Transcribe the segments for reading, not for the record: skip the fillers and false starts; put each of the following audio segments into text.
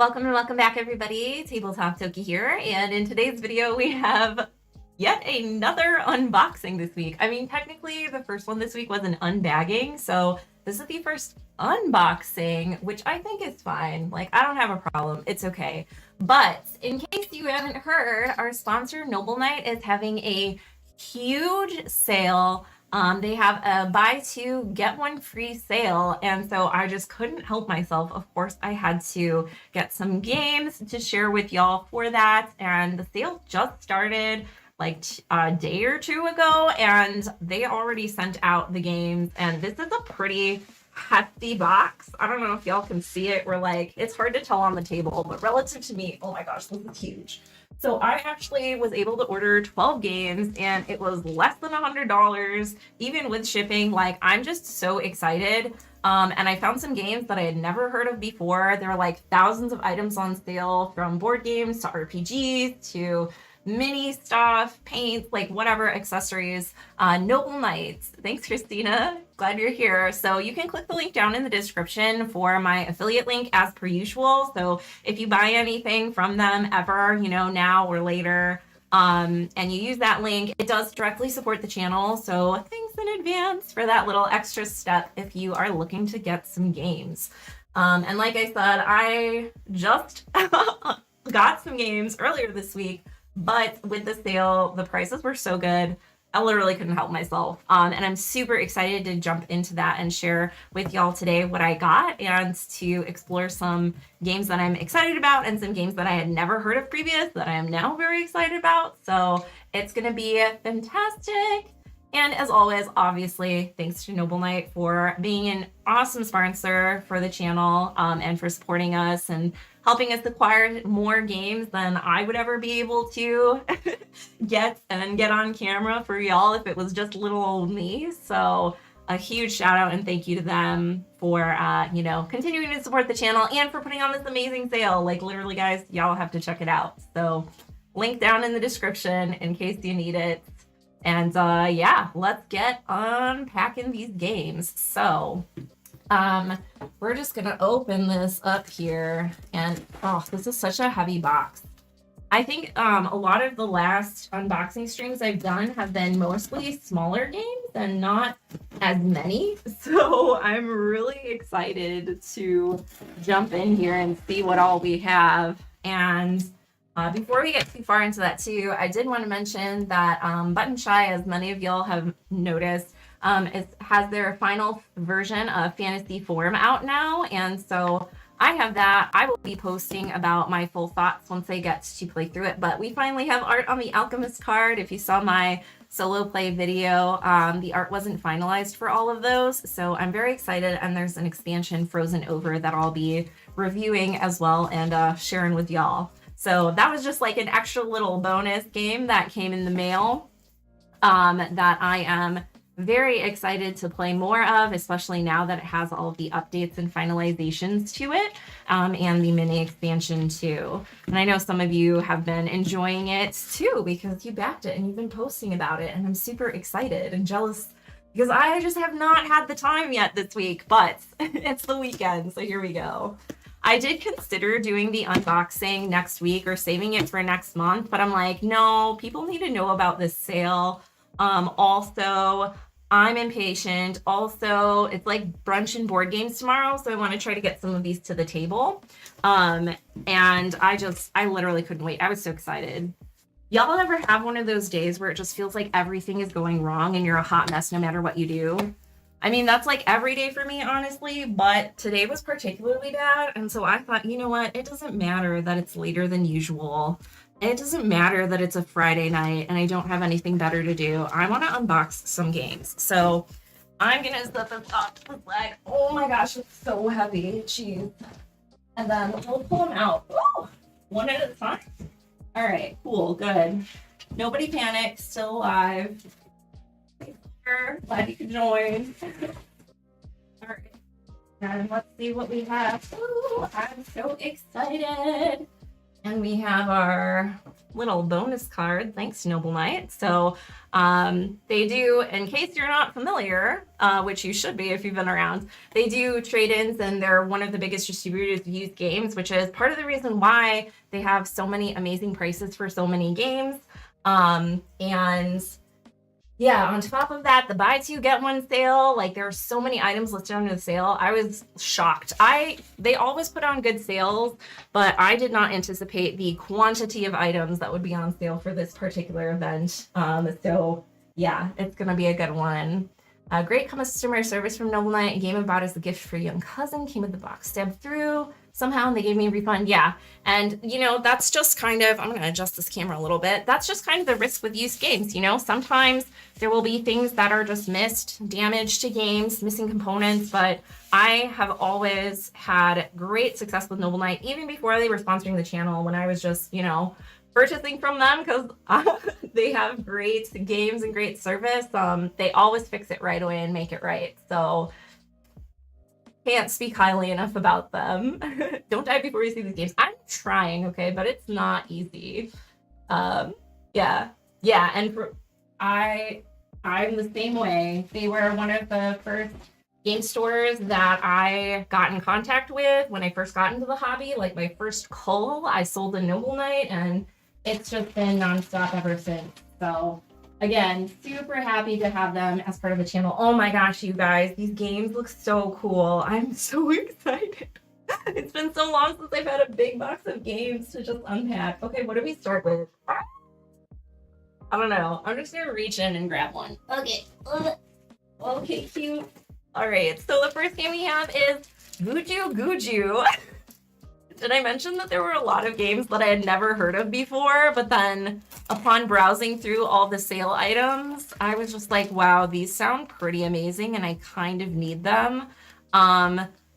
Welcome and welcome back, everybody. Tabletop Toki here, and in today's video we have yet another unboxing this week. I mean, technically the first one this week was an unbagging, so this is the first unboxing, which I think is fine. Like, I don't have a problem. It's okay. But in case you haven't heard, our sponsor Noble Knight is having a huge sale. They have a buy two, get one free sale. And so I just couldn't help myself. Of course, I had to get some games to share with y'all for that. And the sale just started like a day or two ago, and they already sent out the games. And this is a pretty hefty box. I don't know if y'all can see it. We're like, it's hard to tell on the table, but relative to me, oh my gosh, this is huge. So I actually was able to order 12 games and it was less than $100, even with shipping. Like, I'm just so excited. And I found some games that I had never heard of before. There were like thousands of items on sale, from board games to RPGs to mini stuff, paints, like whatever, accessories. Noble Knights. Thanks, Christina. Glad you're here. So you can click the link down in the description for my affiliate link as per usual. So if you buy anything from them ever, you know, now or later, and you use that link, it does directly support the channel. So thanks in advance for that little extra step if you are looking to get some games. And like I said, I just got some games earlier this week, but with the sale, the prices were so good, I literally couldn't help myself. And I'm super excited to jump into that and share with y'all today what I got, and to explore some games that I'm excited about and some games that I had never heard of previous that I am now very excited about. So it's going to be fantastic. And as always, obviously, thanks to Noble Knight for being an awesome sponsor for the channel, and for supporting us and helping us acquire more games than I would ever be able to get on camera for y'all if it was just little old me. So a huge shout out and thank you to them for, you know, continuing to support the channel and for putting on this amazing sale. Like, literally, guys, y'all have to check it out. So link down in the description in case you need it. And yeah, let's get unpacking these games. So we're just gonna open this up here, and oh, this is such a heavy box. I think a lot of the last unboxing streams I've done have been mostly smaller games and not as many. So I'm really excited to jump in here and see what all we have. And before we get too far into that too, I did want to mention that Button Shy, as many of y'all have noticed, has their final version of Fantasy Form out now, and so I have that. I will be posting about my full thoughts once I get to play through it, but we finally have art on the Alchemist card. If you saw my solo play video, the art wasn't finalized for all of those, so I'm very excited, and there's an expansion, Frozen Over, that I'll be reviewing as well and sharing with y'all. So that was just like an extra little bonus game that came in the mail, that I am very excited to play more of, especially now that it has all of the updates and finalizations to it, and the mini expansion too. And I know some of you have been enjoying it too because you backed it and you've been posting about it, and I'm super excited and jealous because I just have not had the time yet this week, but it's the weekend, so here we go. I did consider doing the unboxing next week or saving it for next month, but I'm like, no, people need to know about this sale. Also, I'm impatient. Also, it's like brunch and board games tomorrow, so I want to try to get some of these to the table. And I literally couldn't wait. I was so excited. Y'all ever have one of those days where it just feels like everything is going wrong and you're a hot mess no matter what you do? I mean, that's like every day for me, honestly, but today was particularly bad. And so I thought, you know what? It doesn't matter that it's later than usual. It doesn't matter that it's a Friday night and I don't have anything better to do. I want to unbox some games. So I'm going to set this up. It's like, oh my gosh, it's so heavy. Jeez. And then we'll pull them out. Ooh, one at a time. All right, cool, good. Nobody panic, still alive. Glad you could join. All right, and let's see what we have. Ooh, I'm so excited. And we have our little bonus card, thanks Noble Knight. So they do, in case you're not familiar, which you should be if you've been around, they do trade-ins, and they're one of the biggest distributors of used games, which is part of the reason why they have so many amazing prices for so many games. And yeah, on top of that, the buy two get one sale, like there are so many items listed under the sale. I was shocked. They always put on good sales, but I did not anticipate the quantity of items that would be on sale for this particular event. So yeah, it's gonna be a good one. Great customer service from Noble Knight. A game I bought as a gift for a young cousin. Came with the box stabbed through somehow, and they gave me a refund. Yeah, and you know, that's just kind of, I'm gonna adjust this camera a little bit. That's just kind of the risk with used games. You know, sometimes there will be things that are just missed, damage to games, missing components, but I have always had great success with Noble Knight, even before they were sponsoring the channel, when I was just, you know, purchasing from them, because they have great games and great service. They always fix it right away and make it right. So can't speak highly enough about them. Don't die before you see these games. I'm trying, okay, but it's not easy. Yeah, and I'm the same way. They were one of the first game stores that I got in contact with when I first got into the hobby. Like my first cull, I sold a Noble Knight, and it's just been nonstop ever since. So again, super happy to have them as part of the channel. Oh my gosh, you guys, these games look so cool. I'm so excited. It's been so long since I've had a big box of games to just unpack. Okay, what do we start with? I don't know. I'm just gonna reach in and grab one. Okay. Okay, cute. All right, so the first game we have is Guju Guju. Did I mention that there were a lot of games that I had never heard of before, but then upon browsing through all the sale items, I was just like, wow, these sound pretty amazing and I kind of need them.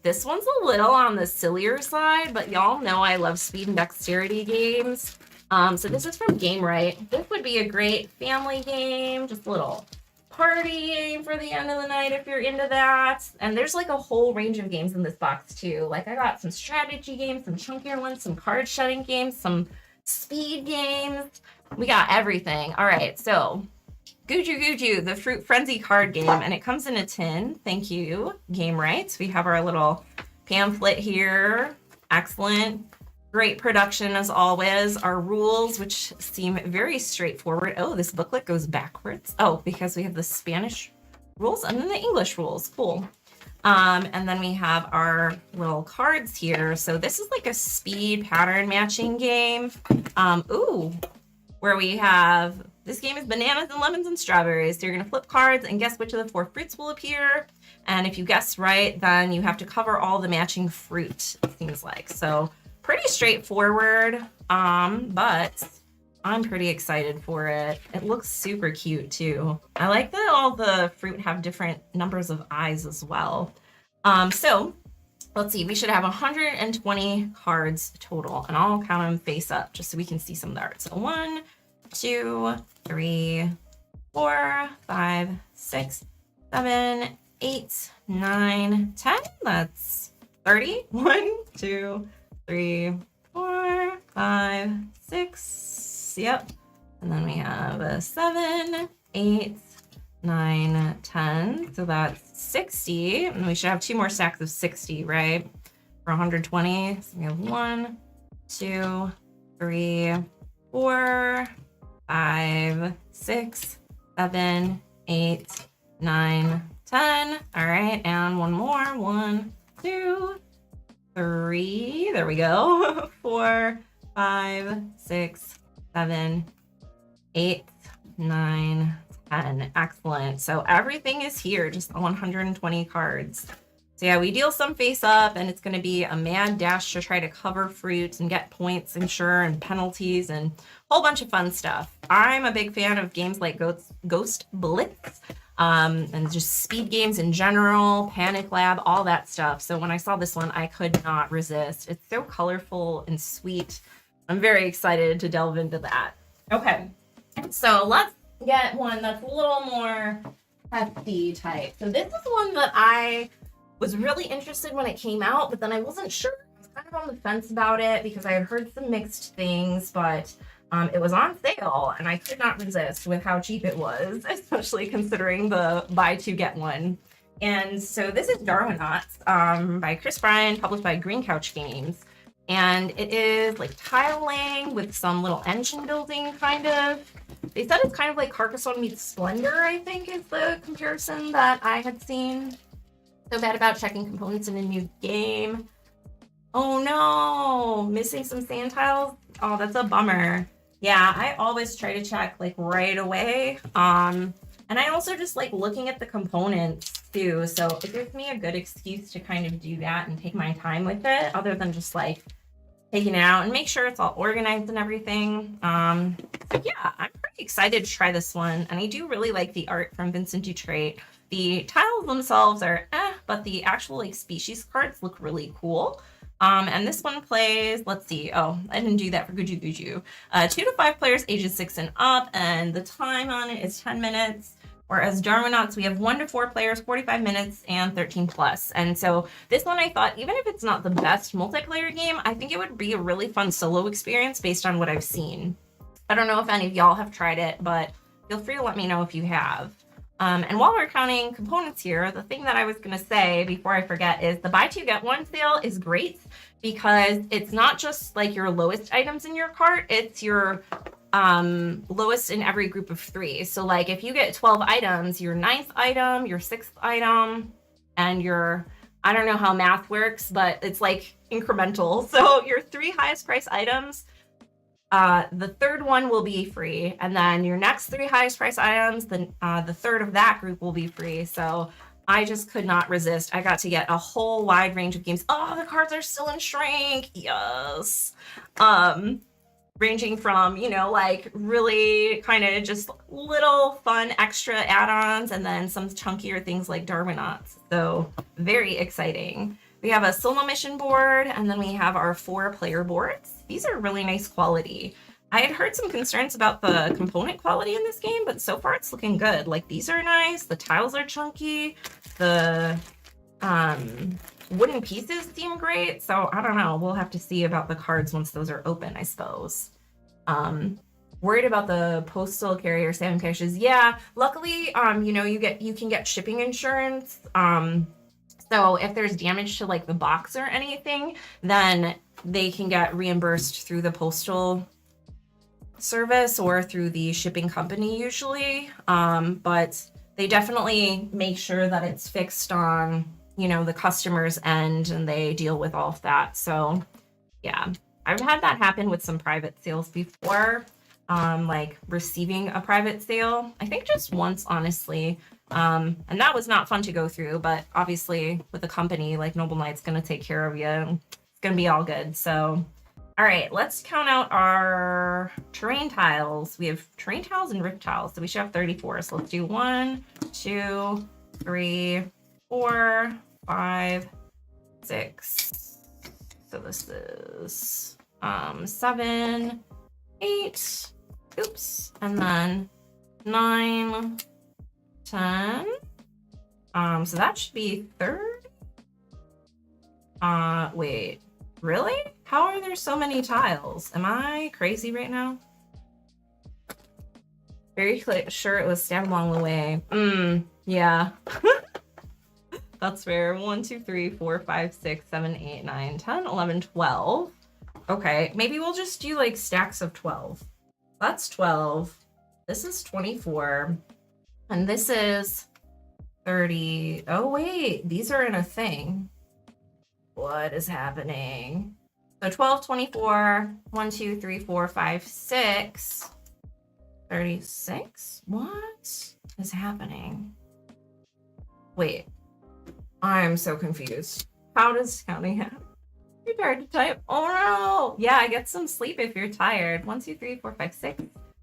This one's a little on the sillier side, but y'all know I love speed and dexterity games. So this is from Gamewright. This would be a great family game, just a little party game for the end of the night if you're into that. And there's like a whole range of games in this box too. Like I got some strategy games, some chunkier ones, some card shedding games, some speed games. We got everything. All right, so Guju Guju, the Fruit Frenzy card game, and it comes in a tin. Thank you, Gamewright. We have our little pamphlet here. Excellent. Great production as always. Our rules, which seem very straightforward. Oh, this booklet goes backwards. Oh, because we have the Spanish rules and then the English rules. Cool. And then we have our little cards here. So this is like a speed pattern matching game. Where we have, this game is bananas and lemons and strawberries. So you're gonna flip cards and guess which of the 4 fruits will appear. And if you guess right, then you have to cover all the matching fruit, it seems like. So pretty straightforward, but I'm pretty excited for it. It looks super cute too. I like that all the fruit have different numbers of eyes as well. So let's see, we should have 120 cards total, and I'll count them face up just so we can see some of the art. So 1, 2, 3, 4, 5, 6, 7, 8, 9, 10. That's 30. 1, 2, 3, 4, 5, 6. Yep. And then we have a 7, 8, 9, 10. So that's 60. And we should have 2 more stacks of 60, right? For 120. So we have 1, 2, 3, 4, 5, 6, 7, 8, 9, 10. All right. And one more. 1, 2, 3. There we go. 4, 5, 6, 7, 8, 9, 10. Excellent. So everything is here, just 120 cards. So yeah, we deal some face up, and it's going to be a mad dash to try to cover fruit and get points, I'm sure, and penalties and a whole bunch of fun stuff. I'm a big fan of games like Ghost Blitz, and just speed games in general, Panic Lab, all that stuff. So when I saw this one, I could not resist. It's so colorful and sweet. I'm very excited to delve into that. Okay, so let's get one that's a little more hefty type. So this is one that I was really interested when it came out, but then I wasn't sure. I was kind of on the fence about it because I had heard some mixed things, but It was on sale and I could not resist with how cheap it was, especially considering the buy two get one. And so this is Darwinauts by Chris Bryan, published by Green Couch Games. And it is like tiling with some little engine building kind of. They said it's kind of like Carcassonne meets Splendor, I think is the comparison that I had seen. So bad about checking components in a new game. Oh no, missing some sand tiles. Oh, that's a bummer. Yeah, I always try to check like right away. And I also just like looking at the components too. So it gives me a good excuse to kind of do that and take my time with it, other than just like taking it out and make sure it's all organized and everything. So yeah, I'm pretty excited to try this one. And I do really like the art from Vincent Dutrait. The tiles themselves are but the actual like species cards look really cool. And this one plays, let's see, oh, I didn't do that for Guju Guju. 2 to 5 players ages 6 and up, and the time on it is 10 minutes. Whereas Darwinauts, we have 1 to 4 players, 45 minutes, and 13 plus. And so this one I thought, even if it's not the best multiplayer game, I think it would be a really fun solo experience based on what I've seen. I don't know if any of y'all have tried it, but feel free to let me know if you have. And while we're counting components here, the thing that I was going to say before I forget is the buy two get one sale is great because it's not just like your lowest items in your cart, it's your lowest in every group of 3. So like if you get 12 items, your 9th item, your 6th item, and your, I don't know how math works, but it's like incremental. So your 3 highest price items, the 3rd one will be free, and then your next 3 highest price items, the 3rd of that group will be free. So I just could not resist. I got to get a whole wide range of games. Oh, the cards are still in shrink. Yes. Ranging from, you know, like really kind of just little fun extra add-ons, and then some chunkier things like Darwinauts. So very exciting. We have a solo mission board, and then we have our 4 player boards. These are really nice quality. I had heard some concerns about the component quality in this game, but so far it's looking good. Like these are nice, the tiles are chunky, the wooden pieces seem great. So I don't know, we'll have to see about the cards once those are open, I suppose. Worried about the postal carrier salmon caches. Yeah, luckily, you know, you can get shipping insurance. So if there's damage to like the box or anything, then they can get reimbursed through the postal service or through the shipping company usually. But they definitely make sure that it's fixed on, you know, the customer's end, and they deal with all of that. So yeah, I've had that happen with some private sales before, like receiving a private sale. I think just once, honestly. And that was not fun to go through, but obviously with a company like Noble Knight's going to take care of you. It's going to be all good. So, all right, let's count out our terrain tiles. We have terrain tiles and rift tiles, so we should have 34. So let's do 1, 2, 3, 4, 5, 6. So this is 7, 8, oops, and then 9, 10. So that should be 30. Wait, really? How are there so many tiles? Am I crazy right now? Very sure it was stabbed along the way. Yeah. That's fair. 1, 2, 3, 4, 5, 6, 7, 8, 9, 10, 11, 12. Okay, maybe we'll just do like stacks of 12. That's 12. This is 24. And this is 30. Oh, wait, these are in a thing. What is happening? So 12, 24, 1, 2, 3, 4, 5, 6, 36? What is happening? Wait, I'm so confused. How does counting happen? You're tired to type? Oh no! Yeah, get some sleep if you're tired. 1, 2, 3, 4, 5, 6,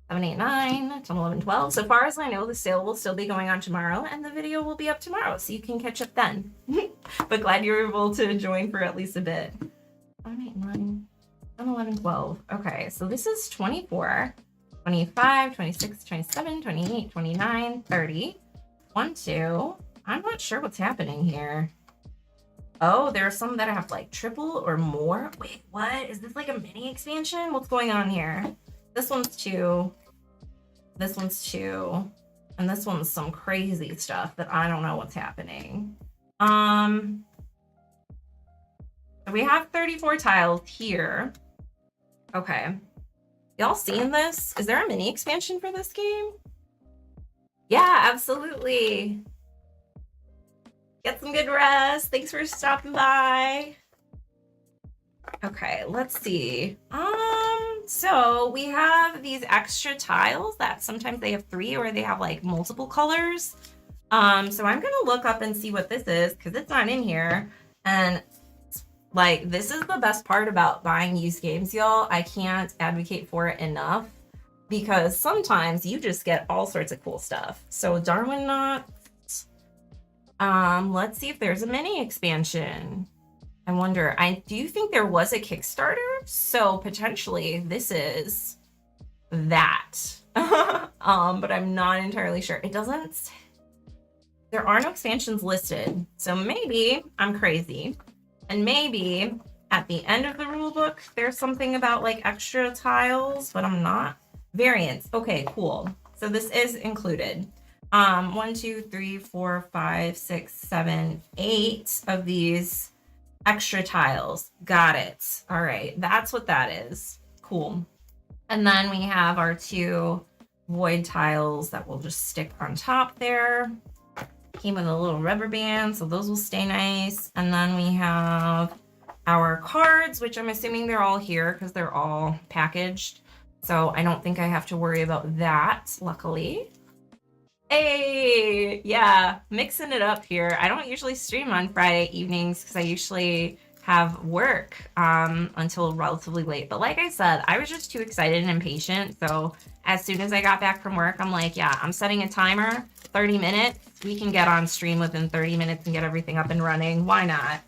7, 8, 9, 10, 11, 12. So far as I know, the sale will still be going on tomorrow, and the video will be up tomorrow, so you can catch up then. But glad you were able to join for at least a bit. 7, 8, 9, 10, 11, 12. Okay, so this is 24, 25, 26, 27, 28, 29, 30. 1, 2. I'm not sure what's happening here. Oh, there are some that have like triple or more. Wait, what? Is this like a mini expansion? What's going on here? This one's 2. This one's 2. And this one's some crazy stuff that I don't know what's happening. We have 34 tiles here. Okay. Y'all seen this? Is there a mini expansion for this game? Yeah, absolutely. Get some good rest. Thanks for stopping by. Okay, let's see. So we have these extra tiles that sometimes they have 3 or they have like multiple colors. So I'm gonna look up and see what this is because it's not in here. And like, this is the best part about buying used games, y'all. I can't advocate for it enough because sometimes you just get all sorts of cool stuff. So Darwin Knots. Let's see if there's a mini expansion. I wonder, do you think there was a Kickstarter? So potentially this is that. But I'm not entirely sure. It doesn't, there are no expansions listed. So maybe I'm crazy. And maybe at the end of the rule book, there's something about like extra tiles, but I'm not. Variants. Okay, cool. So this is included. 1, 2, 3, 4, 5, 6, 7, 8 of these extra tiles. Got it. All right. That's what that is. Cool. And then we have our 2 void tiles that will just stick on top there. Came with a little rubber band, so those will stay nice. And then we have our cards, which I'm assuming they're all here because they're all packaged. So I don't think I have to worry about that, luckily. Hey, yeah, mixing it up here. I don't usually stream on Friday evenings because I usually have work until relatively late. But like I said, I was just too excited and impatient. So as soon as I got back from work, I'm like, yeah, I'm setting a timer, 30 minutes. We can get on stream within 30 minutes and get everything up and running. Why not?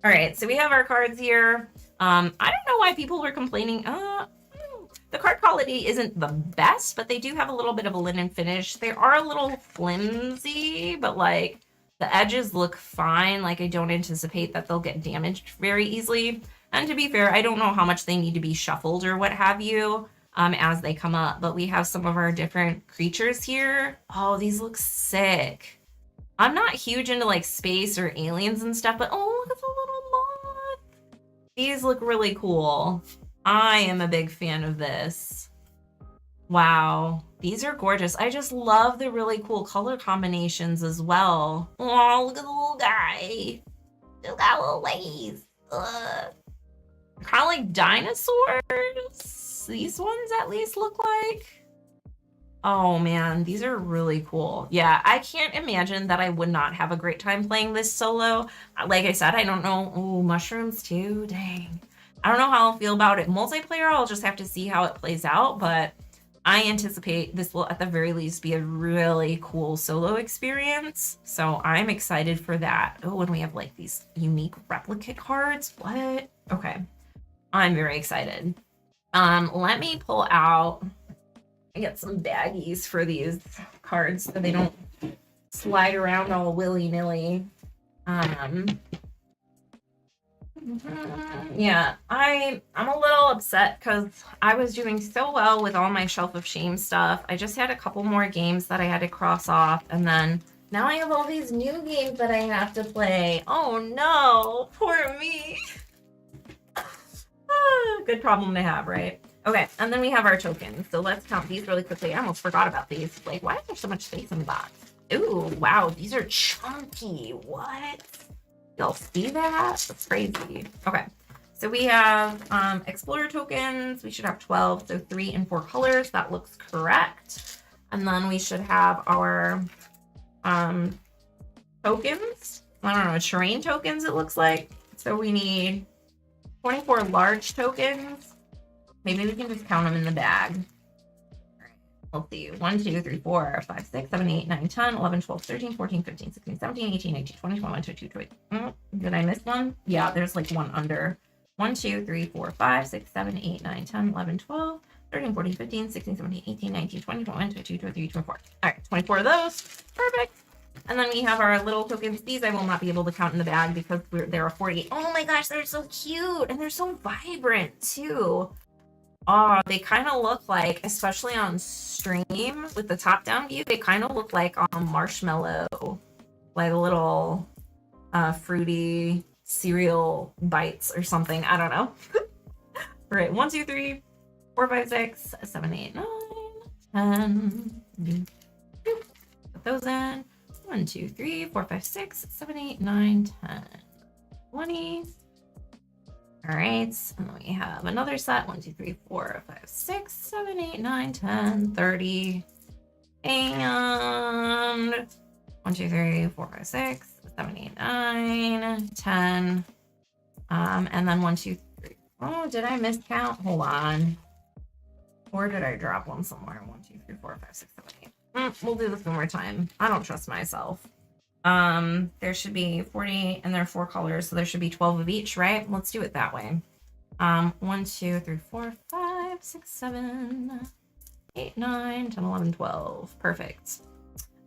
All right, so we have our cards here. I don't know why people were complaining. The card quality isn't the best, but they do have a little bit of a linen finish. They are a little flimsy, but like the edges look fine. Like I don't anticipate that they'll get damaged very easily. And to be fair, I don't know how much they need to be shuffled or what have you as they come up, but we have some of our different creatures here. Oh, these look sick. I'm not huge into like space or aliens and stuff, but oh, look at the little moth. These look really cool. I am a big fan of this. Wow, these are gorgeous. I just love the really cool color combinations as well. Oh, look at the little guy. Look at little legs. Kind of like dinosaurs. These ones at least look like. Oh man, these are really cool. Yeah, I can't imagine that I would not have a great time playing this solo. Like I said, I don't know. Oh, mushrooms too, dang. I don't know how I'll feel about it. Multiplayer, I'll just have to see how it plays out, but I anticipate this will at the very least be a really cool solo experience. So I'm excited for that. Oh, and we have like these unique replicate cards. What? Okay. I'm very excited. Let me pull out, I get some baggies for these cards so they don't slide around all willy-nilly. Yeah, I'm a little upset because I was doing so well with all my Shelf of Shame stuff. I just had a couple more games that I had to cross off, and then now I have all these new games that I have to play. Oh no, poor me. Good problem to have, right? Okay, and then we have our tokens. So let's count these really quickly. I almost forgot about these. Like, why is there so much space in the box? Ooh, wow, these are chunky. What? Y'all see that? That's crazy. Okay, so we have Explorer tokens. We should have 12, so 3 and 4 colors. That looks correct. And then we should have our tokens. I don't know, terrain tokens it looks like. So we need 24 large tokens. Maybe we can just count them in the bag. Let's see. 1, 2, 3, 4, 5, 6, 7, 8, 9, 10, 11, 12, 13, 14, 15, 16, 17, 18, 19, 20, 21, 22, 23. Did I miss one? Yeah, there's like one under. 1, 2, 3, 4, 5, 6, 7, 8, 9, 10, 11, 12, 13, 14, 15, 16, 17, 18, 19, 20, 21, 22, 23, 24. All right, 24 of those. Perfect. And then we have our little tokens. These I will not be able to count in the bag because there are 48. Oh my gosh, they're so cute. And they're so vibrant too. Oh, they kind of look like, especially on stream with the top-down view, they kind of look like marshmallow, like little fruity cereal bites or something. I don't know. All right, 1, 2, 3, 4, 5, 6, 7, 8, 9, 10. Put those in. 1, 2, 3, 4, 5, 6, 7, 8, 9, 10, 20. All right, and then we have another set. 1, 2, 3, 4, 5, 6, 7, 8, 9, 10, 30. And 1, 2, 3, 4, 5, 6, 7, 8, 9, 10. And then 1, 2, 3. Oh, did I miscount? Hold on. Or did I drop one somewhere? 1, 2, 3, 4, 5, 6, 7, 8. We'll do this one more time. I don't trust myself. There should be 40 and there are 4 colors, so there should be 12 of each, right? Let's do it that way. 1, 2, 3, 4, 5, 6, 7, 8, 9, 10, 11, 12. Perfect.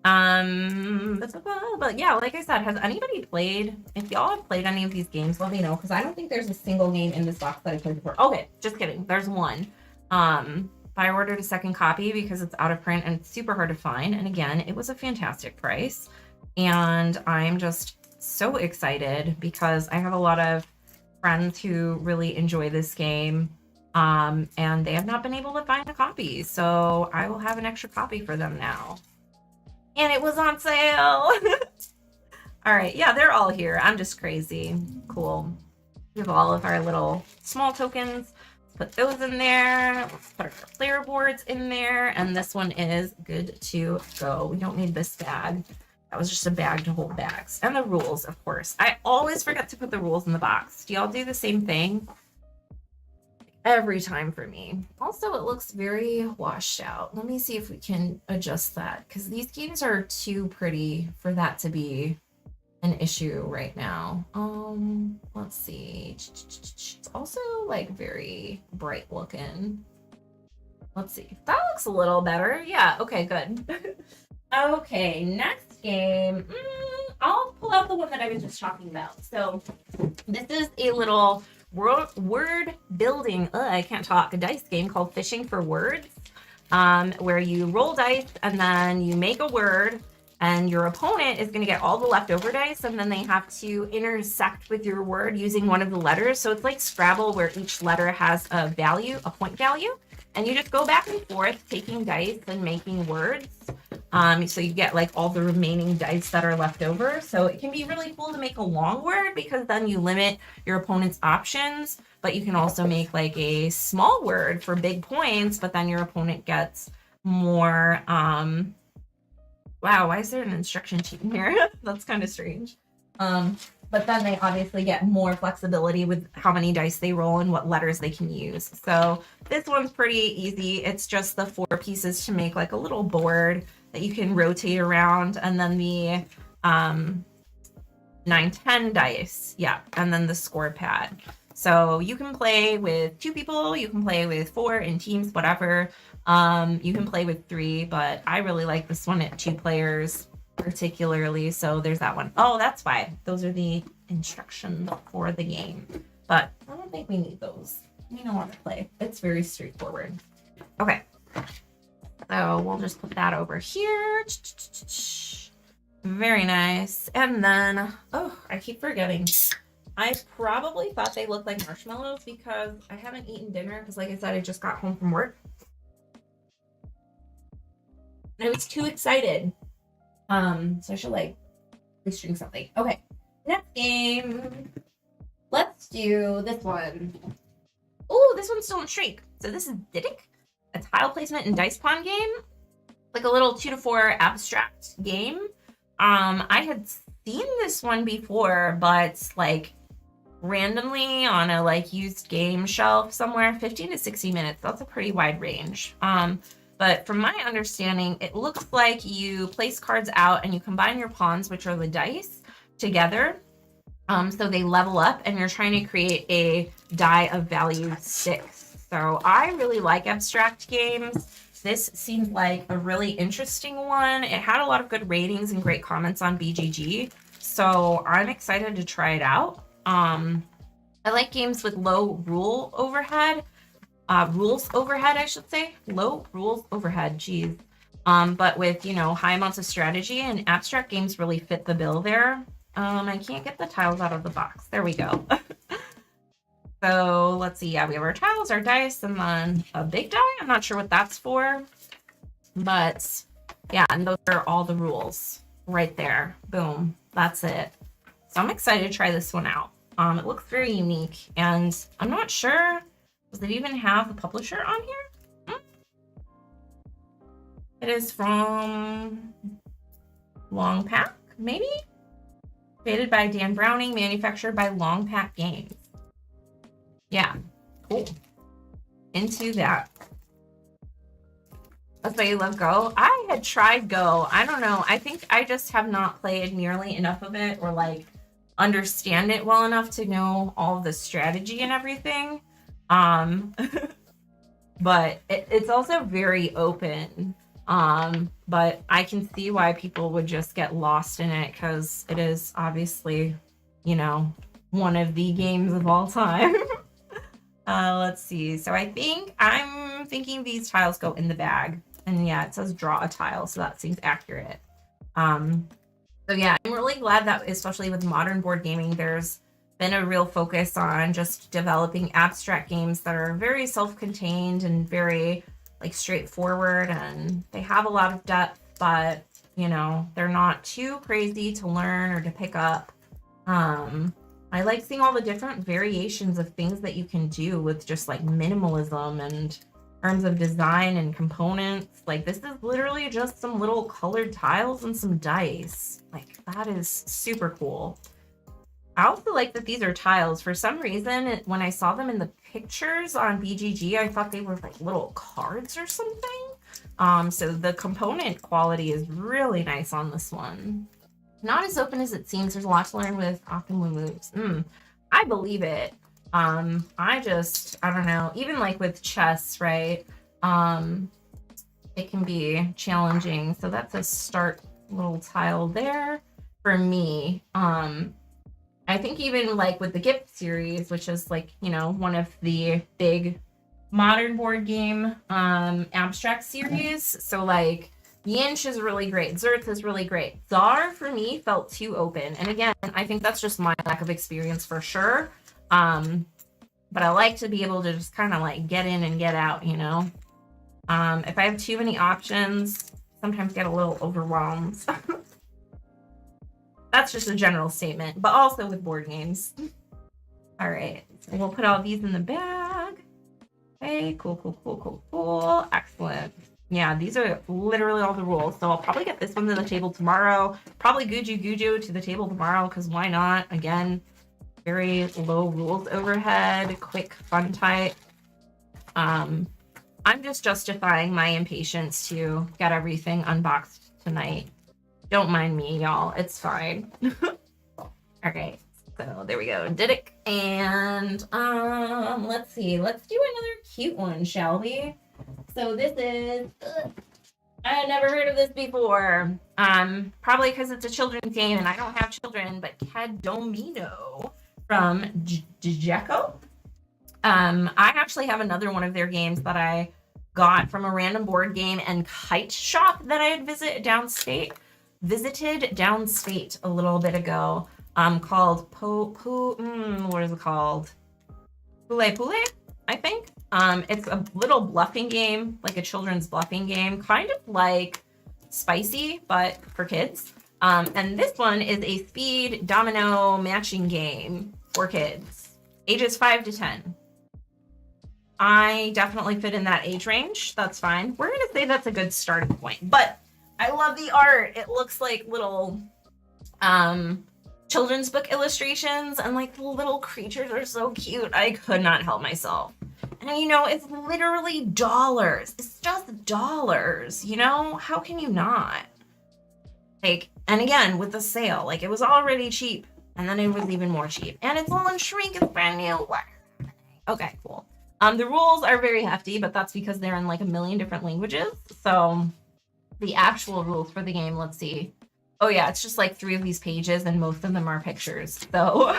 But yeah, like I said, has anybody played? If y'all have played any of these games, let me know, because I don't think there's a single game in this box that I played before. Okay, just kidding. There's one. But I ordered a second copy because it's out of print and it's super hard to find. And again, it was a fantastic price. And I'm just so excited because I have a lot of friends who really enjoy this game. And they have not been able to find a copy. So I will have an extra copy for them now. And it was on sale. All right, yeah, they're all here. I'm just crazy. Cool. We have all of our little small tokens. Put those in there. Let's put our player boards in there. And this one is good to go. We don't need this bag. That was just a bag to hold bags. And the rules, of course. I always forget to put the rules in the box. Do y'all do the same thing? Every time for me. Also, it looks very washed out. Let me see if we can adjust that, because these games are too pretty for that to be an issue right now. Let's see. It's also like very bright looking. Let's see. That looks a little better. Yeah, okay, good. Okay, next game. I'll pull out the one that I was just talking about. So this is a little word building, I can't talk, a dice game called Fishing for Words, where you roll dice and then you make a word, and your opponent is going to get all the leftover dice, and then they have to intersect with your word using one of the letters. So it's like Scrabble, where each letter has a value, a point value, and you just go back and forth taking dice and making words. So you get like all the remaining dice that are left over. So it can be really cool to make a long word, because then you limit your opponent's options, but you can also make like a small word for big points, but then your opponent gets more. Wow, why is there an instruction sheet in here? That's kind of strange. But then they obviously get more flexibility with how many dice they roll and what letters they can use. So this one's pretty easy. It's just the 4 pieces to make like a little board that you can rotate around, and then the 9, 10 dice. Yeah, and then the score pad. So you can play with 2 people, you can play with 4 in teams, whatever. You can play with 3, but I really like this one at 2 players particularly. So there's that one. Oh, that's why. Those are the instructions for the game. But I don't think we need those. We know how to play. It's very straightforward. Okay. So we'll just put that over here. Very nice. And then, oh, I keep forgetting. I probably thought they looked like marshmallows because I haven't eaten dinner, because like I said, I just got home from work. And I was too excited. So I should like at least drink something. Okay, next game. Let's do this one. Oh, this one's still in Streak. So this is Didic, a tile placement and dice pawn game. Like a little 2 to 4 abstract game. I had seen this one before, but like randomly on a like used game shelf somewhere. 15 to 60 minutes. That's a pretty wide range. But from my understanding, it looks like you place cards out and you combine your pawns, which are the dice, together. So they level up, and you're trying to create a die of value 6. So I really like abstract games. This seemed like a really interesting one. It had a lot of good ratings and great comments on BGG. So I'm excited to try it out. I like games with low rule overhead. rules overhead, I should say. Low rules overhead, geez. But with, you know, high amounts of strategy, and abstract games really fit the bill there. I can't get the tiles out of the box. There we go. So let's see. Yeah, we have our tiles, our dice, and then a big die. I'm not sure what that's for. But yeah, and those are all the rules right there. Boom. That's it. So I'm excited to try this one out. It looks very unique, and I'm not sure. Does it even have the publisher on here? It is from Longpack, maybe? Created by Dan Browning, manufactured by Longpack Games. Yeah, cool. Into that. That's why you love Go? I had tried Go. I don't know. I think I just have not played nearly enough of it, or like understand it well enough to know all the strategy and everything. But it's also very open. But I can see why people would just get lost in it, because it is obviously, you know, one of the games of all time. Let's see. So I'm thinking these tiles go in the bag. And yeah, it says draw a tile, so that seems accurate. So yeah, I'm really glad that, especially with modern board gaming, there's been a real focus on just developing abstract games that are very self-contained and very like straightforward, and they have a lot of depth, but you know, they're not too crazy to learn or to pick up. I like seeing all the different variations of things that you can do with just like minimalism and terms of design and components. Like this is literally just some little colored tiles and some dice. Like that is super cool. I also like that these are tiles. For some reason, when I saw them in the pictures on BGG, I thought they were like little cards or something. So the component quality is really nice on this one. Not as open as it seems. There's a lot to learn with Optimal moves. I believe it. I don't know. Even like with chess, right? It can be challenging. So that's a start little tile there for me. I think even like with the Gift series, which is like, you know, one of the big modern board game abstract series. So like Yinch is really great. Zerth is really great. Czar for me felt too open. And again, I think that's just my lack of experience for sure. But I like to be able to just kind of like get in and get out, you know? If I have too many options, sometimes get a little overwhelmed. That's just a general statement, but also with board games. All right, so we'll put all these in the bag. Okay, cool. Excellent. Yeah, these are literally all the rules. So I'll probably get this one to the table tomorrow. Probably Guju to the table tomorrow, because why not? Again, very low rules overhead, quick, fun type. I'm just justifying my impatience to get everything unboxed tonight. Don't mind me, y'all. It's fine. Okay, so there we go. Didic. And let's see. Let's do another cute one, shall we? So this is I never heard of this before. Probably because it's a children's game and I don't have children, but Cadomino from Djeco. I actually have another one of their games that I got from a random board game and kite shop that I had visited downstate a little bit ago, called what is it called? Pule, I think. It's a little bluffing game, like a children's bluffing game, kind of like Spicy, but for kids. And this one is a speed domino matching game for kids, ages 5 to 10. I definitely fit in that age range. That's fine. We're going to say that's a good starting point, but I love the art. It looks like little children's book illustrations, and like the little creatures are so cute. I could not help myself. And you know, it's literally dollars. It's just dollars, you know? How can you not? Like, and again, with the sale, like it was already cheap, and then it was even more cheap. And it's all in shrink, it's brand new. Okay, cool. The rules are very hefty, but that's because they're in like a million different languages. So the actual rules for the game, let's see. Oh yeah, it's just like 3 of these pages and most of them are pictures. So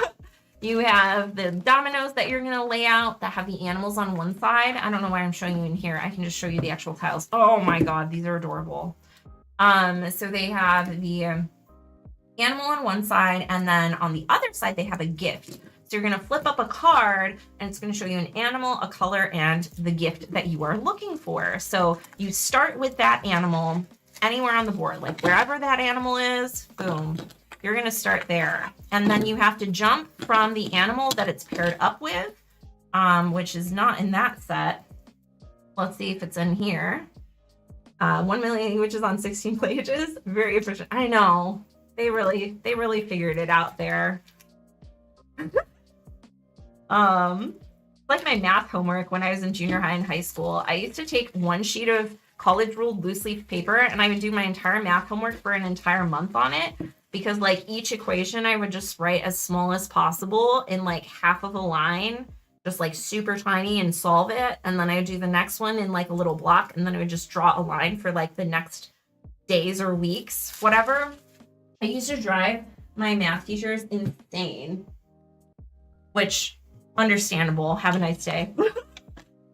You have the dominoes that you're gonna lay out that have the animals on one side. I don't know why I'm showing you in here. I can just show you the actual tiles. Oh my God, these are adorable. So they have the animal on one side, and then on the other side, they have a gift. So you're gonna flip up a card and it's gonna show you an animal, a color, and the gift that you are looking for. So you start with that animal anywhere on the board, like wherever that animal is, boom. You're gonna start there. And then you have to jump from the animal that it's paired up with, which is not in that set. Let's see if it's in here. 1 million languages on 16 pages. Very efficient. I know. They really figured it out there. Like my math homework when I was in junior high and high school, I used to take one sheet of college ruled loose leaf paper and I would do my entire math homework for an entire month on it, because like each equation I would just write as small as possible in like half of a line, just like super tiny, and solve it. And then I would do the next one in like a little block, and then I would just draw a line for like the next days or weeks, whatever. I used to drive my math teachers insane, which understandable. Have a nice day.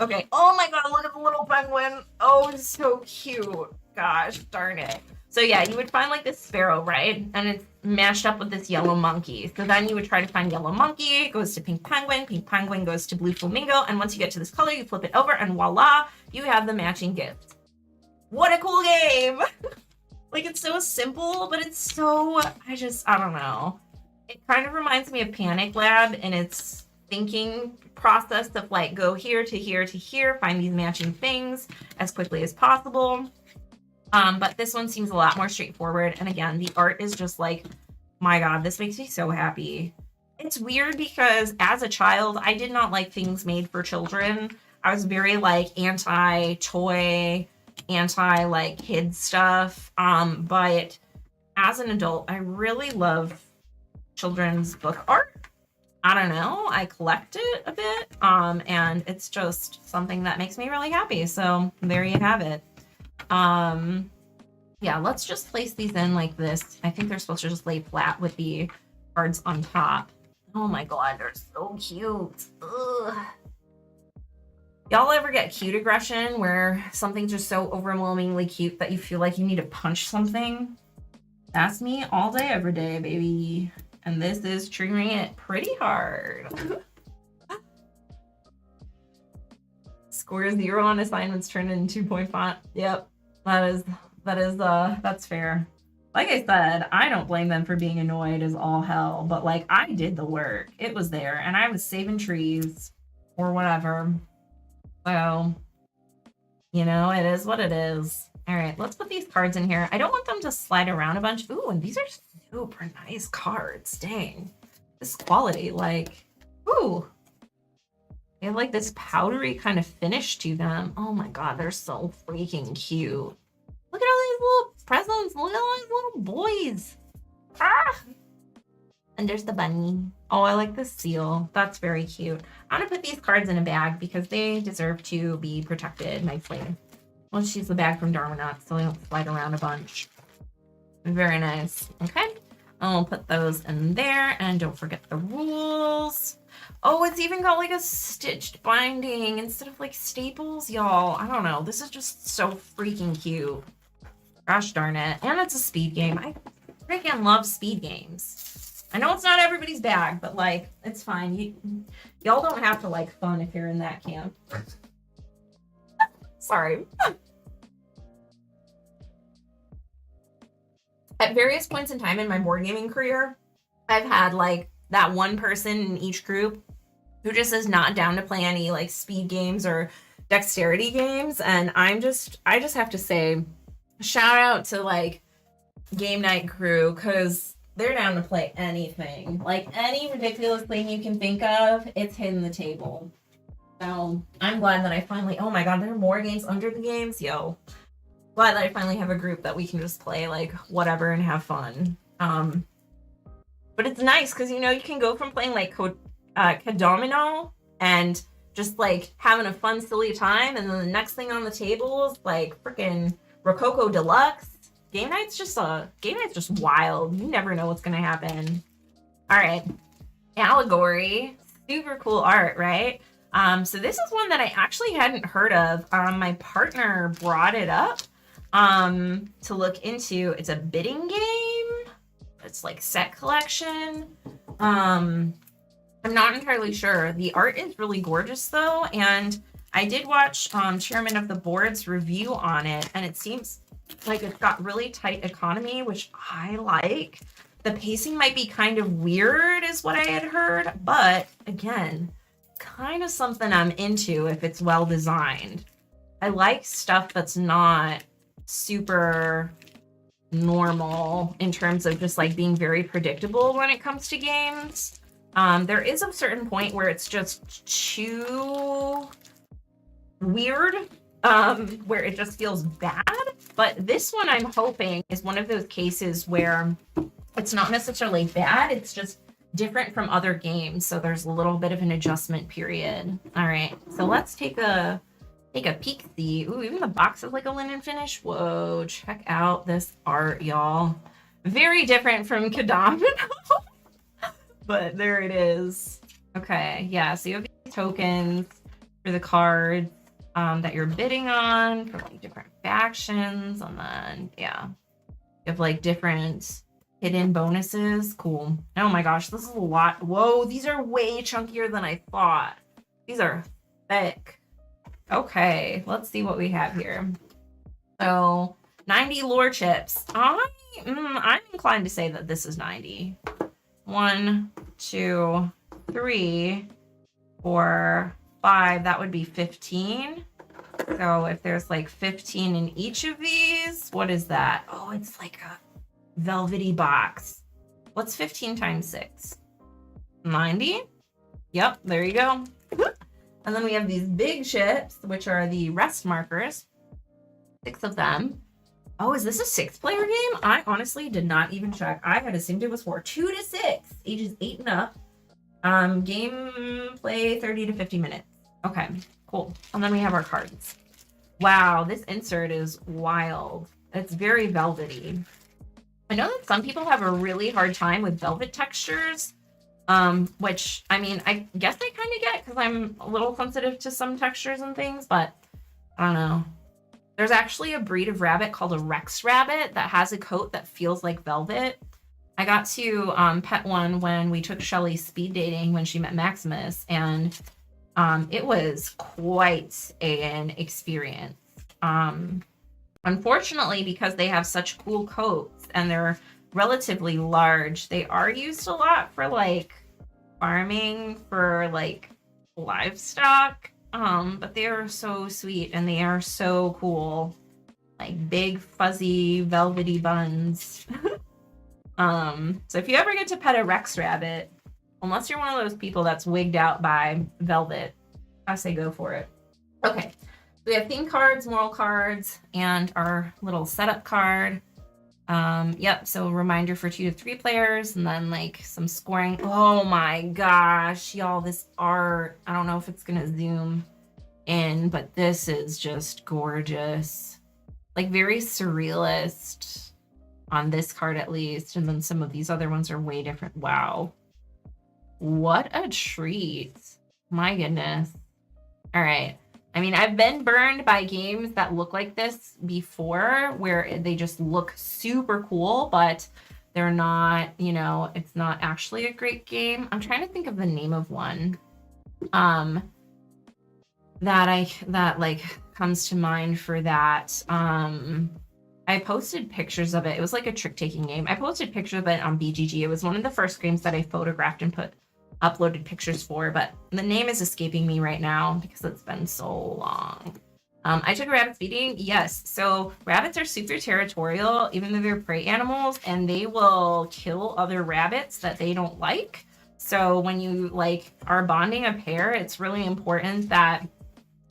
Okay. Oh my God, look at the little penguin. Oh, it's so cute. Gosh, darn it. So yeah, you would find like this sparrow, right? And it's mashed up with this yellow monkey. So then you would try to find yellow monkey, goes to pink penguin goes to blue flamingo. And once you get to this color, you flip it over and voila, you have the matching gift. What a cool game. Like, it's so simple, but it's so, I don't know. It kind of reminds me of Panic Lab in its thinking process of like, go here to here to here, find these matching things as quickly as possible. But this one seems a lot more straightforward. And again, the art is just like, my God, this makes me so happy. It's weird because as a child, I did not like things made for children. I was very like anti-toy, anti-like kids stuff. But as an adult, I really love children's book art. I don't know, I collect it a bit. And it's just something that makes me really happy. So there you have it. Yeah, let's just place these in like this. I think they're supposed to just lay flat with the cards on top. Oh my God, they're so cute. Ugh. Y'all ever get cute aggression where something's just so overwhelmingly cute that you feel like you need to punch something? That's me all day, every day, baby. And this is triggering it pretty hard. Score 0 on assignments turned in 2-point font. Yep, that's fair. Like I said, I don't blame them for being annoyed as all hell, but like I did the work. It was there and I was saving trees or whatever. So, you know, it is what it is. All right, let's put these cards in here. I don't want them to slide around a bunch. Ooh, and these are super nice cards. Dang, this quality, like, ooh. They have like this powdery kind of finish to them. Oh my God, they're so freaking cute. Look at all these little presents. Look at all these little boys. Ah! And there's the bunny. Oh, I like the seal. That's very cute. I'm gonna put these cards in a bag because they deserve to be protected nicely. Let's use the bag from Darwinette so they don't slide around a bunch. Very nice. Okay. I'll put those in there, and don't forget the rules. Oh, it's even got like a stitched binding instead of like staples, y'all. I don't know. This is just so freaking cute. Gosh darn it. And it's a speed game. I freaking love speed games. I know it's not everybody's bag, but like, it's fine. Y'all don't have to like fun if you're in that camp. Sorry. At various points in time in my board gaming career, I've had like that one person in each group who just is not down to play any like speed games or dexterity games. And I just have to say, shout out to like Game Night crew, because they're down to play anything. Like any ridiculous thing you can think of, it's hitting the table. So I'm glad that I finally, oh my God, there are more games under the games. Yo, glad that I finally have a group that we can just play like whatever and have fun. But it's nice because, you know, you can go from playing like Domino and just like having a fun, silly time, and then the next thing on the table is like freaking Rococo Deluxe. Game night's just wild. You never know what's gonna happen. All right, allegory. Super cool art, right? So this is one that I actually hadn't heard of. My partner brought it up to look into. It's a bidding game. It's like set collection. I'm not entirely sure. The art is really gorgeous though, and I did watch Chairman of the Board's review on it, and it seems like it's got really tight economy, which I like. The pacing might be kind of weird, is what I had heard, but again, kind of something I'm into if it's well designed. I like stuff that's not super normal in terms of just like being very predictable when it comes to games. There is a certain point where it's just too weird, where it just feels bad. But this one, I'm hoping, is one of those cases where it's not necessarily bad, it's just different from other games. So there's a little bit of an adjustment period. All right, so let's take a peek. Ooh, even the box is like a linen finish. Whoa, check out this art, y'all. Very different from Kadam. But there it is. Okay, yeah, so you have these tokens for the cards that you're bidding on for like different factions, and then yeah, you have like different hidden bonuses. Cool. Oh my gosh, this is a lot. Whoa, these are way chunkier than I thought. These are thick. Okay, let's see what we have here. So 90 lore chips. I'm inclined to say that this is 90. 1, 2, 3, 4, 5. That would be 15. So if there's like 15 in each of these, what is that? Oh, it's like a velvety box. What's 15 times 6? 90? Yep, there you go. And then we have these big chips, which are the rest markers. 6 of them. Oh, is this a 6-player game? I honestly did not even check. I had assumed it was for 2 to 6, ages 8 and up. Gameplay 30 to 50 minutes. Okay, cool. And then we have our cards. Wow, this insert is wild. It's very velvety. I know that some people have a really hard time with velvet textures, which, I mean, I guess I kind of get because I'm a little sensitive to some textures and things, but I don't know. There's actually a breed of rabbit called a Rex rabbit that has a coat that feels like velvet. I got to pet one when we took Shelly speed dating when she met Maximus, and it was quite an experience. Unfortunately, because they have such cool coats and they're relatively large, they are used a lot for like farming for like livestock. But they are so sweet and they are so cool. Like big, fuzzy, velvety buns. So if you ever get to pet a Rex rabbit, unless you're one of those people that's wigged out by velvet, I say go for it. Okay, so we have theme cards, moral cards, and our little setup card. Yep, so reminder for 2 to 3 players, and then like some scoring. Oh my gosh, y'all, this art, I don't know if it's gonna zoom in, but this is just gorgeous. Like very surrealist on this card at least, and then some of these other ones are way different. Wow, what a treat. My goodness. All right. I mean, I've been burned by games that look like this before, where they just look super cool, but they're not, you know, it's not actually a great game. I'm trying to think of the name of one that like comes to mind for that. I posted pictures of it. It was like a trick-taking game. I posted pictures of it on BGG. It was one of the first games that I photographed and uploaded pictures for, but the name is escaping me right now because it's been so long. I took a rabbit speeding. Yes. So rabbits are super territorial, even though they're prey animals, and they will kill other rabbits that they don't like. So when you like are bonding a pair, it's really important that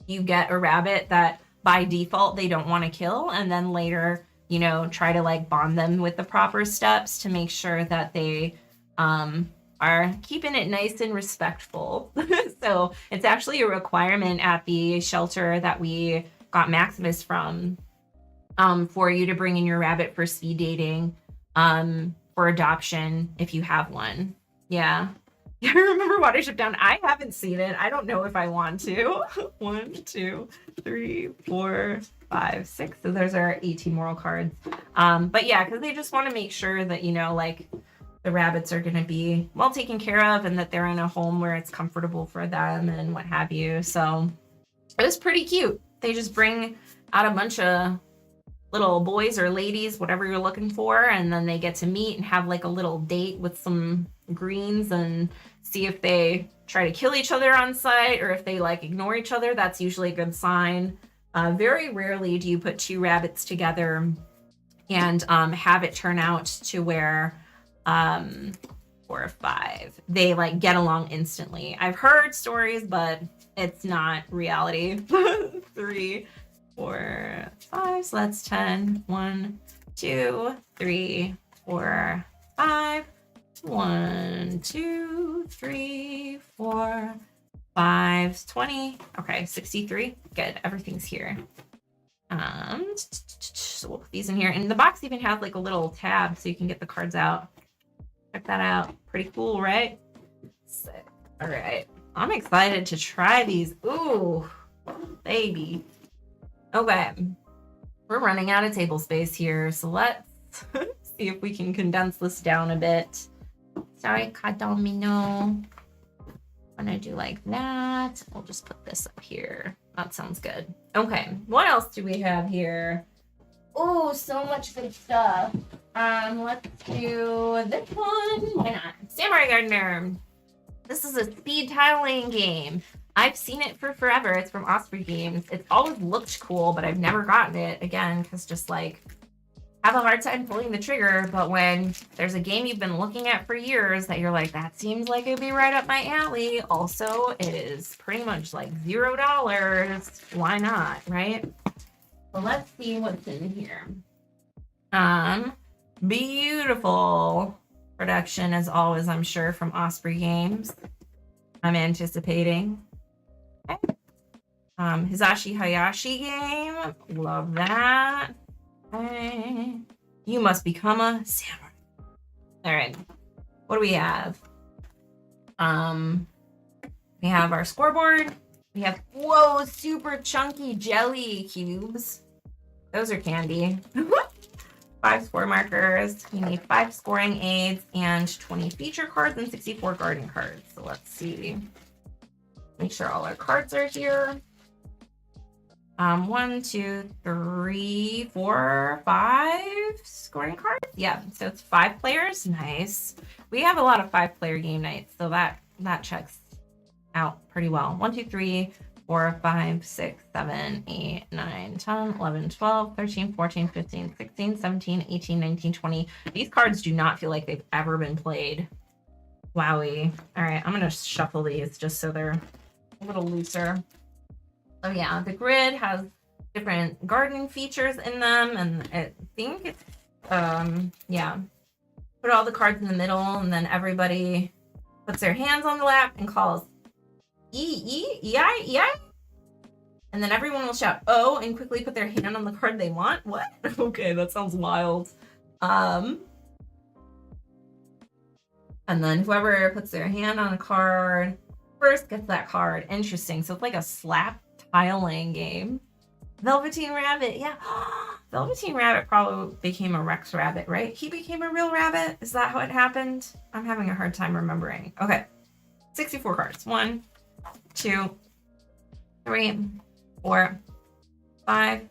you get a rabbit that by default they don't want to kill, and then later, you know, try to like bond them with the proper steps to make sure that they are keeping it nice and respectful. So it's actually a requirement at the shelter that we got Maximus from, for you to bring in your rabbit for speed dating, for adoption if you have one. Yeah. Yeah, I remember Watership Down. I haven't seen it. I don't know if I want to. 1, 2, 3, 4, 5, 6. So those are 18 moral cards. But yeah, because they just want to make sure that, you know, like the rabbits are going to be well taken care of and that they're in a home where it's comfortable for them and what have you. So it was pretty cute. They just bring out a bunch of little boys or ladies, whatever you're looking for, and then they get to meet and have like a little date with some greens and see if they try to kill each other on sight or if they like ignore each other. That's usually a good sign. Very rarely do you put two rabbits together and have it turn out to where 4 or 5 they like get along instantly. I've heard stories, but it's not reality. 3, 4, 5. So that's 10. 1, 2, 3, 4, 5. 1, 2, 3, 4, 5. 20. Okay, 63. Good. Everything's here. So we'll put these in here. And the box even has like a little tab so you can get the cards out. Check that out. Pretty cool, right? Sick. All right. I'm excited to try these. Ooh, baby. Okay. We're running out of table space here, so let's see if we can condense this down a bit. Sorry, Kadomino. I'm gonna do like that. We'll just put this up here. That sounds good. Okay, what else do we have here? Oh, so much good stuff. Let's do this one. Why not? Samurai Gardener. This is a speed tile laying game. I've seen it for forever. It's from Osprey Games. It's always looked cool, but I've never gotten it again because just like have a hard time pulling the trigger. But when there's a game you've been looking at for years that you're like, that seems like it'd be right up my alley. Also, it is pretty much like $0. Why not, right? So let's see what's in here. Beautiful production as always, I'm sure, from Osprey Games. I'm anticipating. Okay. Hisashi Hayashi game. Love that. Okay. You must become a samurai. All right. What do we have? We have our scoreboard. We have, whoa, super chunky jelly cubes. Those are candy. 5 score markers. You need 5 scoring aids and 20 feature cards and 64 garden cards. So let's see. Make sure all our cards are here. 1, 2, 3, 4, 5 scoring cards. Yeah, so it's 5 players. Nice. We have a lot of 5-player game nights, so that checks out pretty well. 1, 2, 3, 4, 5, 6, 7, 8, 9, 10, 11, 12, 13, 14, 15, 16, 17, 18, 19, 20. These cards do not feel like they've ever been played. Wowie. All right, I'm going to shuffle these just so they're a little looser. So yeah, the grid has different gardening features in them, and I think it's, yeah. Put all the cards in the middle, and then everybody puts their hands on the lap and calls E-I. And then everyone will shout "Oh" and quickly put their hand on the card they want. What? Okay, that sounds wild. And then whoever puts their hand on a card first gets that card. Interesting. So it's like a slap tile laying game. Velveteen Rabbit, yeah. Velveteen Rabbit probably became a Rex Rabbit, right? He became a real rabbit? Is that how it happened? I'm having a hard time remembering. Okay. 64 cards. 1, 2, 3, 4, 5,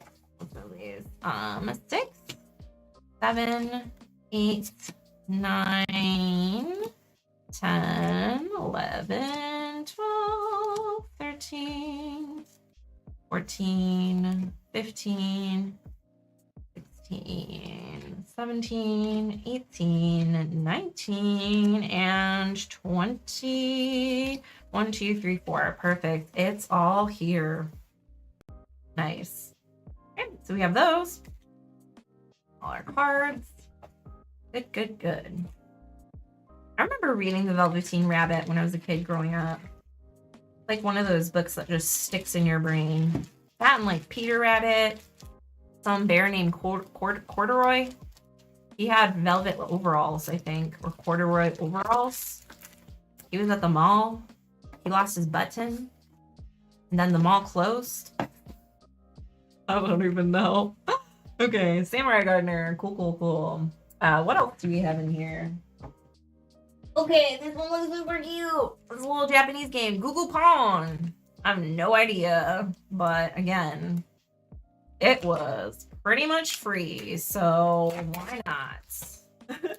6, 7, 8, 9, 10, 11, 12, 13, 14, 15, 16, 17, 18, 19, and 20. 1, 2, 3, 4. Perfect. It's all here. Nice. Okay, so we have those. All our cards. Good. I remember reading The Velveteen Rabbit when I was a kid growing up. Like one of those books that just sticks in your brain. That and like Peter Rabbit, some bear named Corduroy. He had velvet overalls, I think, or corduroy overalls. He was at the mall. He lost his button. And then the mall closed. I don't even know. Okay, Samurai Gardener. Cool, cool, cool. What else do we have in here? Okay, this one looks super cute. This is a little Japanese game, Google Pawn. I have no idea, but again, it was pretty much free, so why not?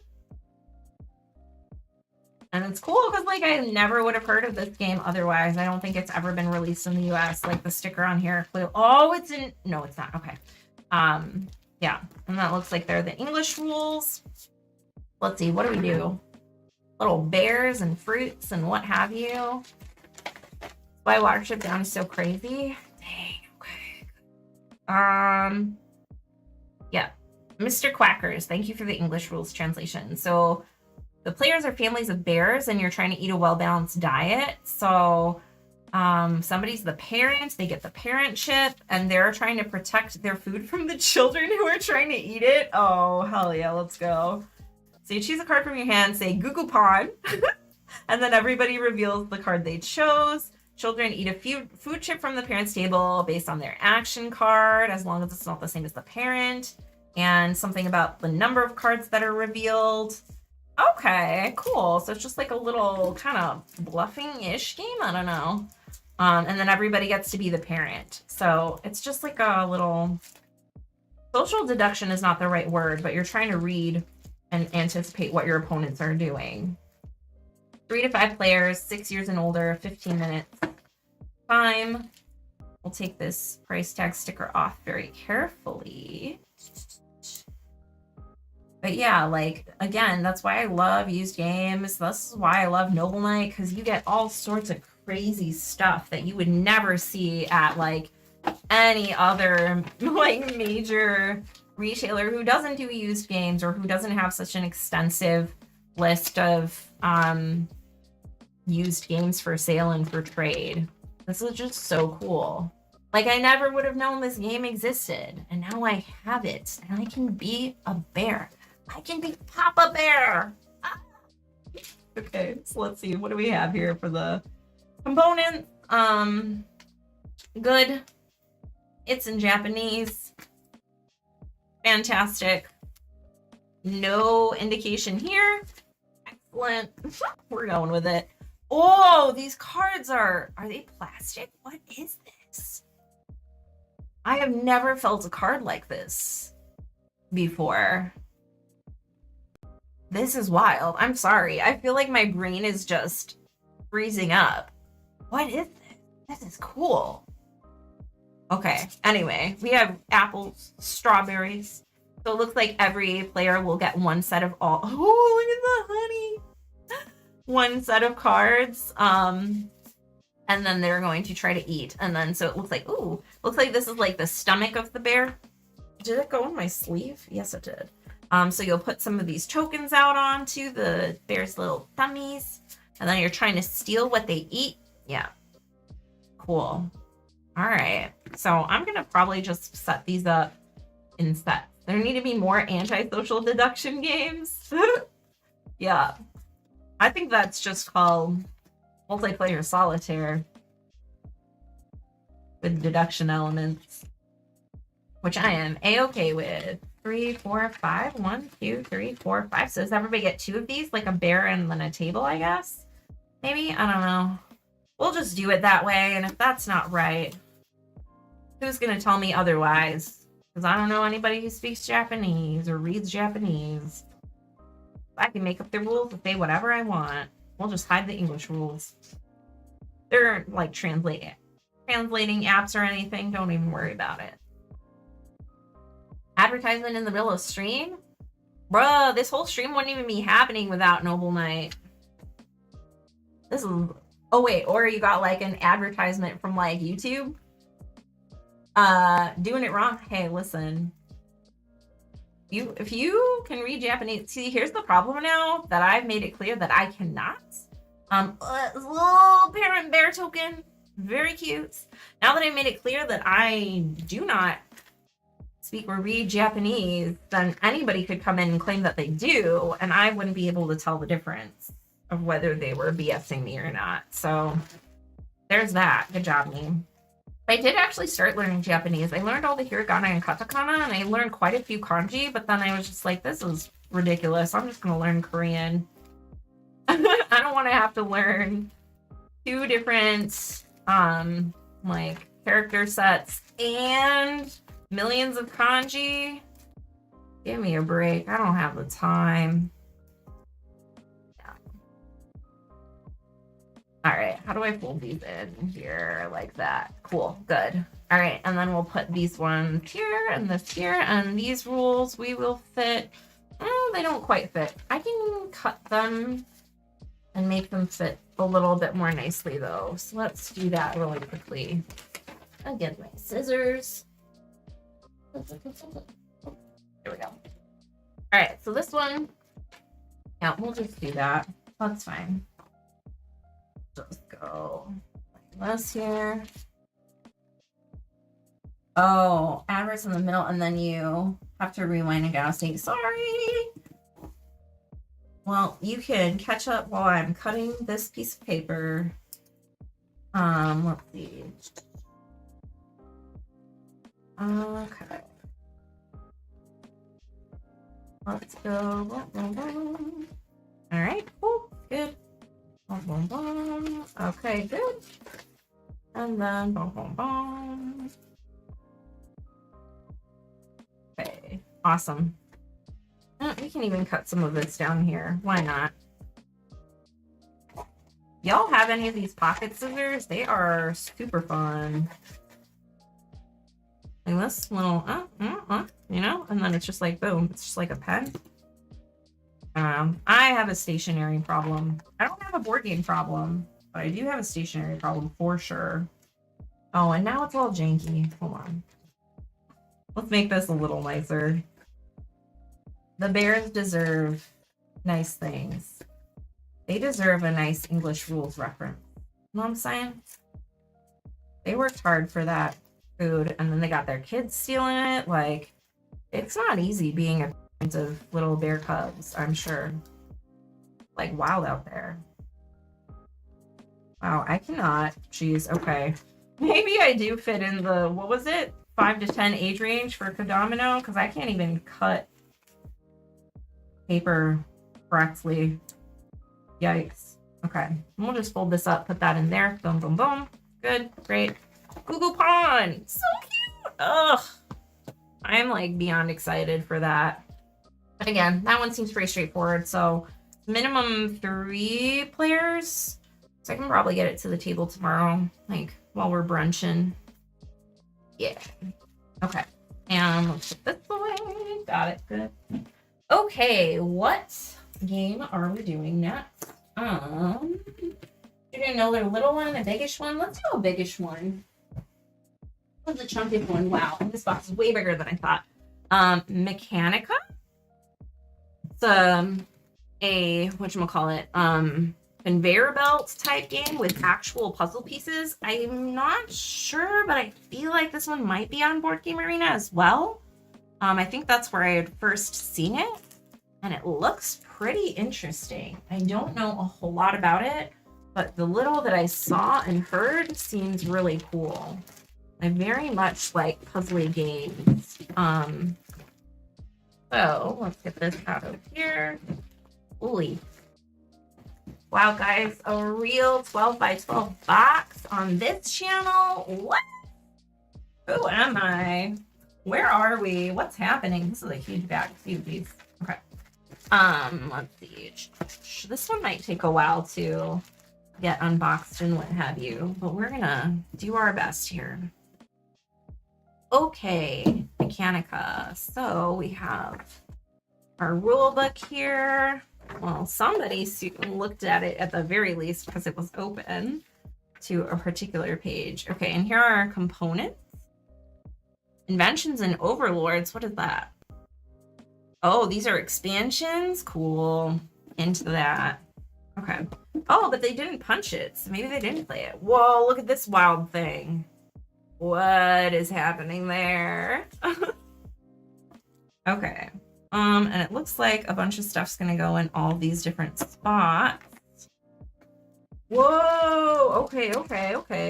And it's cool because like I never would have heard of this game otherwise. I don't think it's ever been released in the US. Like the sticker on here, oh, it's in, no, it's not. Okay. Yeah, and that looks like they're the English rules. Let's see, what do we do? Little bears and fruits and what have you. Why Watership Down is so crazy. Dang, okay. Yeah. Mr. Quackers, thank you for the English rules translation. So the players are families of bears and you're trying to eat a well-balanced diet. So somebody's the parent, they get the parentship, and they're trying to protect their food from the children who are trying to eat it. Oh, hell yeah, let's go. So you choose a card from your hand, say Google Pawn, and then everybody reveals the card they chose. Children eat a food chip from the parent's table based on their action card, as long as it's not the same as the parent, and something about the number of cards that are revealed. Okay, cool. So it's just like a little kind of bluffing-ish game, I don't know. And then everybody gets to be the parent. So it's just like a little... Social deduction is not the right word, but you're trying to read and anticipate what your opponents are doing. 3 to 5 players, 6 years and older, 15 minutes time. We'll take this price tag sticker off very carefully. But yeah, like, again, that's why I love used games. This is why I love Noble Knight, because you get all sorts of crazy stuff that you would never see at, like, any other, like, major retailer who doesn't do used games or who doesn't have such an extensive list of used games for sale and for trade. This is just so cool. Like, I never would have known this game existed, and now I have it, and I can be a bear. I can be Papa Bear. Ah. Okay, so let's see. What do we have here for the component? Good. It's in Japanese. Fantastic. No indication here. Excellent. We're going with it. Oh, these cards are they plastic? What is this? I have never felt a card like this before. This is wild. I'm sorry. I feel like my brain is just freezing up. What is this? This is cool. Okay, anyway, we have apples, strawberries. So it looks like every player will get one set of all. Oh, look at the honey. One set of cards. And then they're going to try to eat. And then so it looks like, ooh, looks like this is like the stomach of the bear. Did it go in my sleeve? Yes, it did. So you'll put some of these tokens out onto the bear's little tummies. And then you're trying to steal what they eat. Yeah. Cool. All right. So I'm going to probably just set these up in sets. There need to be more anti-social deduction games. Yeah. I think that's just called multiplayer solitaire with deduction elements, which I am a-okay with. 3, 4, 5. 1, 2, 3, 4, 5. So does everybody get 2 of these? Like a bear and then a table, I guess? Maybe? I don't know. We'll just do it that way. And if that's not right, who's going to tell me otherwise? Because I don't know anybody who speaks Japanese or reads Japanese. I can make up the rules and say whatever I want. We'll just hide the English rules. They're like translating apps or anything. Don't even worry about it. Advertisement in the middle of stream? Bruh, this whole stream wouldn't even be happening without Noble Knight. This is... Oh, wait. Or you got like an advertisement from like YouTube? Doing it wrong? Hey, listen. If you can read Japanese... See, here's the problem now that I've made it clear that I cannot. Little parent bear token. Very cute. Now that I made it clear that I do not speak or read Japanese, then anybody could come in and claim that they do, and I wouldn't be able to tell the difference. of whether they were BSing me or not. So there's that. Good job, me. I did actually start learning Japanese. I learned all the hiragana and katakana, and I learned quite a few kanji, but then I was just like, this is ridiculous. I'm just going to learn Korean. I don't want to have to learn 2 different, like, character sets and millions of kanji. Give me a break. I don't have the time. All right, how do I fold these in here like that? Cool, good. All right, and then we'll put these ones here and this here, and these rules we will fit. They don't quite fit. I can cut them and make them fit a little bit more nicely though. So let's do that really quickly. I'll get my scissors. There we go. All right, so this one, yeah, we'll just do that. That's fine. Just go like this here. Oh, adverts in the middle, and then you have to rewind and go. Say sorry. Well, you can catch up while I'm cutting this piece of paper. Let's see. Okay. Let's go. Boom, boom, boom. All right, cool, good. Boom, boom, boom. Okay, good. And then boom, boom, boom. Okay, awesome. We can even cut some of this down here. Why not? Y'all have any of these pocket scissors? They are super fun. Like this little, you know, and then it's just like, boom, it's just like a pen. I have a stationary problem. I don't have a board game problem, but I do have a stationary problem for sure. Oh, and now it's all janky. Hold on. Let's make this a little nicer. The bears deserve nice things. They deserve a nice English rules reference. You know what I'm saying? They worked hard for that food, and then they got their kids stealing it. Like, it's not easy being a bunch of little bear cubs, I'm sure. Like, wild out there. Wow, I cannot. Jeez, okay. Maybe I do fit in the, what was it? 5 to 10 age range for Kodomino, because I can't even cut paper correctly. Yikes. Okay, and we'll just fold this up, put that in there. Boom, boom, boom. Good, great. Google Pond, so cute. Ugh, I'm like beyond excited for that. But again, that one seems pretty straightforward. So minimum 3 players. So I can probably get it to the table tomorrow, like while we're brunching. Yeah. Okay. And let's put this away. Got it. Good. Okay, what game are we doing next? You're gonna know their little one and a biggish one. Let's do a biggish one. What's the chunkiest one? Wow, this box is way bigger than I thought. Mechanica. It's a whatchamacallit, conveyor belt type game with actual puzzle pieces. I'm not sure, but I feel like this one might be on Board Game Arena as well. I think that's where I had first seen it, and it looks pretty interesting. I don't know a whole lot about it, but the little that I saw and heard seems really cool. I very much like puzzly games. So let's get this out of here. Holy. Wow, guys, a real 12 by 12 box on this channel. What? Who am I? Where are we? What's happening? This is a huge bag. See these. Okay. Let's see. This one might take a while to get unboxed and what have you, but we're gonna do our best here. Okay, Mechanica. So we have our rule book here. Well, somebody looked at it at the very least because it was open to a particular page. Okay, and here are our components. Inventions and overlords. What is that? Oh, these are expansions. Cool. Into that. Okay. Oh, but they didn't punch it, so maybe they didn't play it. Whoa, look at this wild thing. What is happening there? Okay. And it looks like a bunch of stuff's gonna go in all these different spots. Whoa, okay.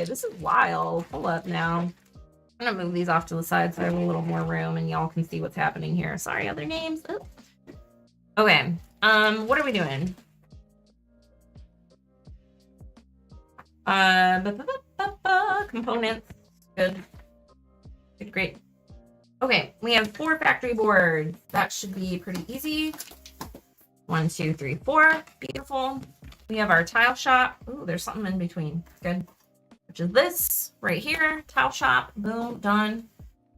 This is wild. Hold up now. I'm gonna move these off to the side so I have a little more room and y'all can see what's happening here. Sorry, other names. Oops. Okay, what are we doing? Components. Good. Great. Okay, we have 4 factory boards. That should be pretty easy. 1, 2, 3, 4. Beautiful. We have our tile shop. Ooh, there's something in between. Good. Which is this right here. Tile shop. Boom. Done.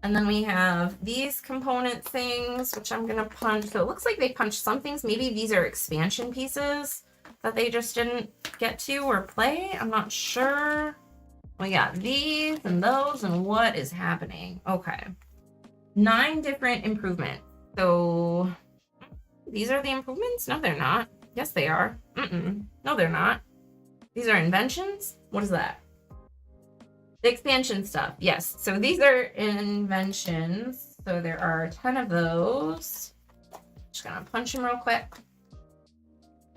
And then we have these component things, which I'm going to punch. So it looks like they punched some things. Maybe these are expansion pieces that they just didn't get to or play. I'm not sure. We got these and those and what is happening. Okay. 9 different improvements. So these are the improvements? No, they're not. Yes, they are. No, they're not. These are inventions? What is that? The expansion stuff. Yes. So these are inventions. So there are 10 of those. Just gonna punch them real quick.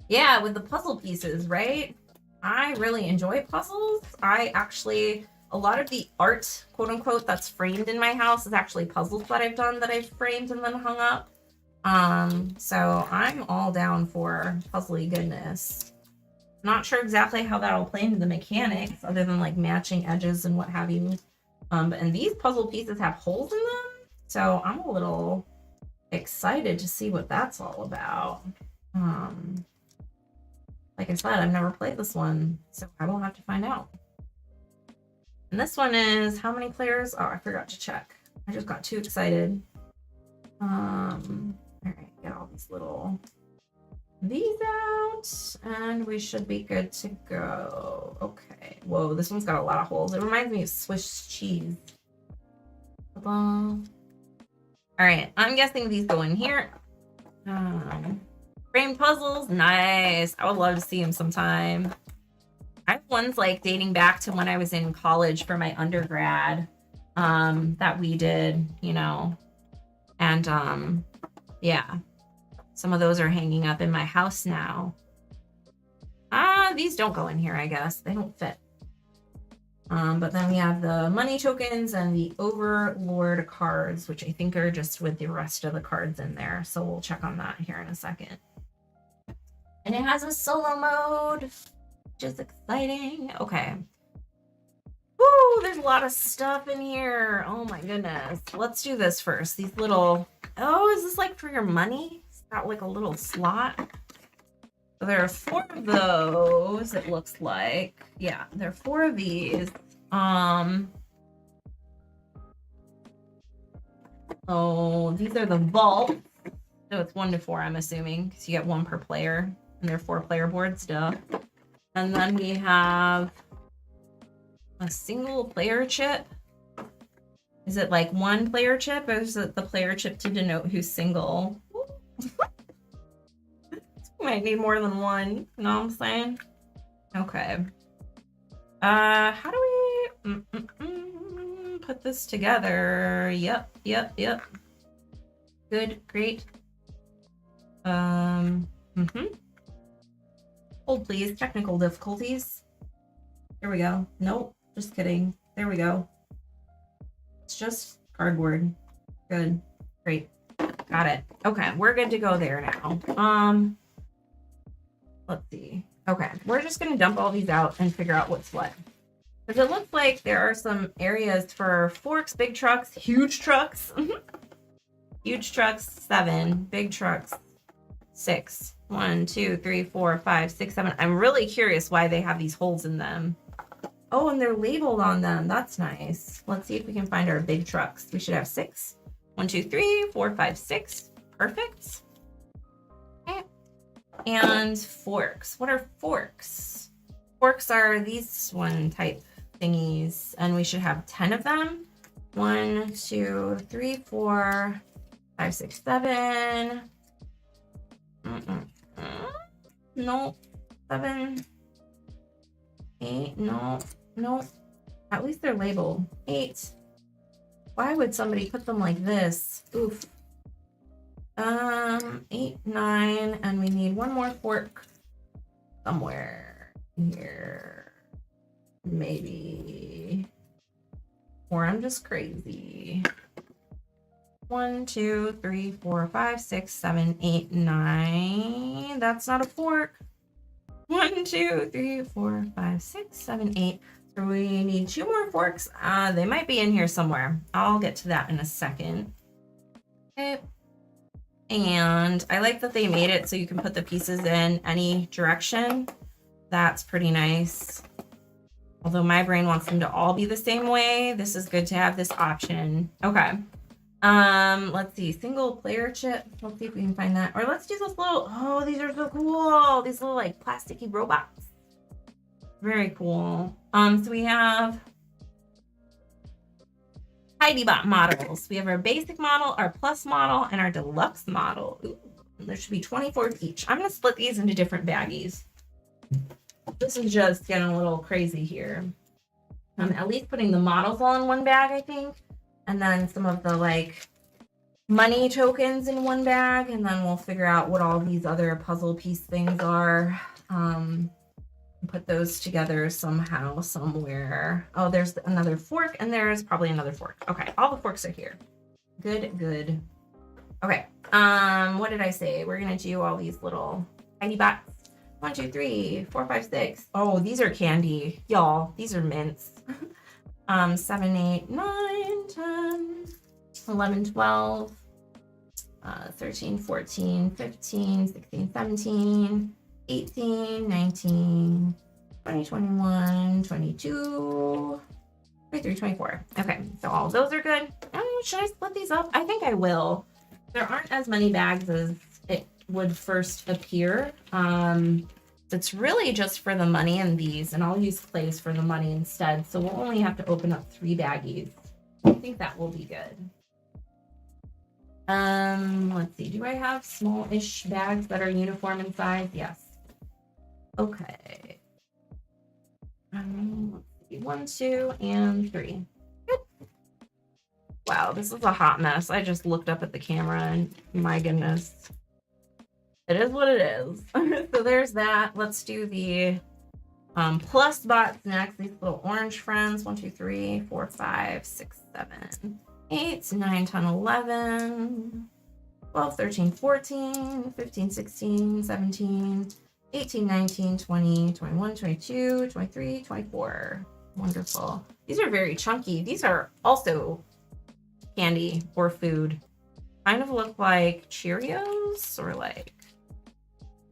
Yeah, with the puzzle pieces, right? I really enjoy puzzles. A lot of the art, quote unquote, that's framed in my house is actually puzzles that I've done that I've framed and then hung up. So I'm all down for puzzly goodness. Not sure exactly how that'll play into the mechanics other than like matching edges and what have you. And these puzzle pieces have holes in them. So I'm a little excited to see what that's all about. Like I said, I've never played this one, so I will have to find out. And this one is how many players? Oh, I forgot to check. I just got too excited. All right, get all these out, and we should be good to go. Okay. Whoa, this one's got a lot of holes. It reminds me of Swiss cheese. All right, I'm guessing these go in here. Framed puzzles, nice. I would love to see them sometime. I have ones like dating back to when I was in college for my undergrad that we did, you know. And yeah, some of those are hanging up in my house now. These don't go in here, I guess. They don't fit. But then we have the money tokens and the Overlord cards, which I think are just with the rest of the cards in there. So we'll check on that here in a second. And it has a solo mode, which is exciting. Okay. Woo, there's a lot of stuff in here. Oh my goodness. Let's do this first. These little, oh, is this like for your money? It's got like a little slot. So there are 4 of those, it looks like. Yeah, there are 4 of these. Oh, these are the vaults. So it's 1 to 4, I'm assuming, because you get 1 per player. And they're 4-player boards, duh. And then we have a single player chip. Is it like 1 player chip, or is it the player chip to denote who's single? Might need more than 1. You know what I'm saying? Okay. How do we put this together? Yep. Good, great. Hold please, technical difficulties. Here we go. Nope, just kidding. There we go. It's just cardboard. Good, great. Got it. Okay, we're good to go there now. Let's see. Okay, we're just gonna dump all these out and figure out what's what. Because it looks like there are some areas for forks, big trucks, huge trucks. Huge trucks, 7. Big trucks, 6. 1, 2, 3, 4, 5, 6, 7. I'm really curious why they have these holes in them. Oh, and they're labeled on them. That's nice. Let's see if we can find our big trucks. We should have 6. 1, 2, 3, 4, 5, 6. Perfect. Okay. And forks. What are forks? Forks are these one type thingies, and we should have 10 of them. 1, 2, 3, 4, 5, 6, 7. No. 7. 8. No. At least they're labeled. 8. Why would somebody put them like this? Oof. 8, 9, and we need 1 more fork somewhere. here. Maybe. Or I'm just crazy. 1, 2, 3, 4, 5, 6, 7, 8, 9. That's not a fork. 1, 2, 3, 4, 5, 6, 7, 8. So we need 2 more forks. They might be in here somewhere. I'll get to that in a second. Okay. And I like that they made it so you can put the pieces in any direction. That's pretty nice. Although my brain wants them to all be the same way, this is good to have this option. Okay. Let's see, single player chip. Let's see if we can find that. Or let's do this little, oh, these are so cool. These little like plasticky robots. Very cool. So we have Tidybot models. We have our basic model, our plus model, and our deluxe model. Ooh, there should be 24 each. I'm gonna split these into different baggies. This is just getting a little crazy here. I'm at least putting the models all in one bag, I think. And then some of the like money tokens in one bag. And then we'll figure out what all these other puzzle piece things are. Put those together somehow, somewhere. Oh, there's another fork and there's probably another fork. Okay, all the forks are here. Good, good. Okay, what did I say? We're gonna do all these little tiny bots. 1, 2, 3, 4, 5, 6. Oh, these are candy, y'all. These are mints. 7, 8, 9, 10, 11, 12, 13, 14, 15, 16, 17, 18, 19, 20, 21, 22, 23, 24. Okay, so all those are good. Oh, should I split these up? I think I will. There aren't as many bags as it would first appear. It's really just for the money in these, and I'll use clays for the money instead. So we'll only have to open up 3 baggies. I think that will be good. Let's see. Do I have small-ish bags that are uniform in size? Yes. Okay. Let's see. 1, 2, and 3. Good. Wow, this is a hot mess. I just looked up at the camera and my goodness. It is what it is. So there's that. Let's do the plus bots next. These little orange friends. 1, 2, 3, 4, 5, 6, 7, 8, 9, 10, 11, 12, 13, 14, 15, 16, 17, 18, 19, 20, 21, 22, 23, 24. Wonderful. These are very chunky. These are also candy or food. Kind of look like Cheerios or like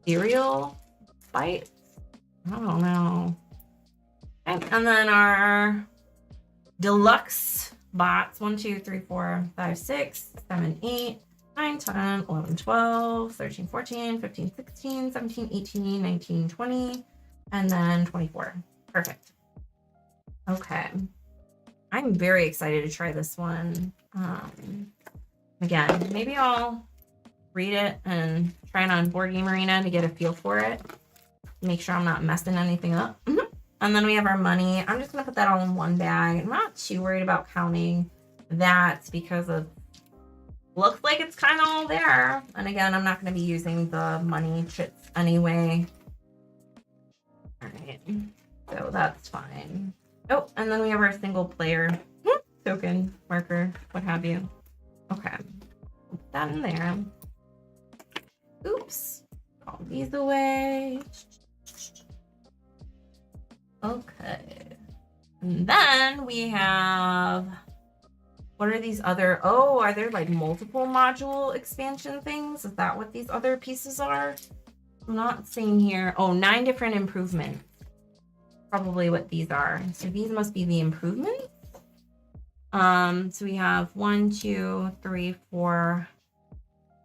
cereal bites. I don't know. And then our deluxe bots. 1, 2, 3, 4, 5, 6, 7, 8, 9, 10, 11, 12, 13, 14, 15, 16, 17, 18, 19, 20, and then 24. Perfect. Okay. I'm very excited to try this one. Again, maybe I'll read it and try it on Board Game Arena to get a feel for it. Make sure I'm not messing anything up. And then we have our money. I'm just gonna put that all in one bag. I'm not too worried about counting that because of looks like it's kind of all there. And again, I'm not gonna be using the money chips anyway. All right, so that's fine. Oh, and then we have our single player token, marker, what have you. Okay, put that in there. Oops, all these away. Okay, and then we have, what are these other, oh, are there like multiple module expansion things? Is that what these other pieces are? I'm not seeing here. Oh, 9 different improvements. Probably what these are. So these must be the improvements. So we have 1, 2, 3, 4,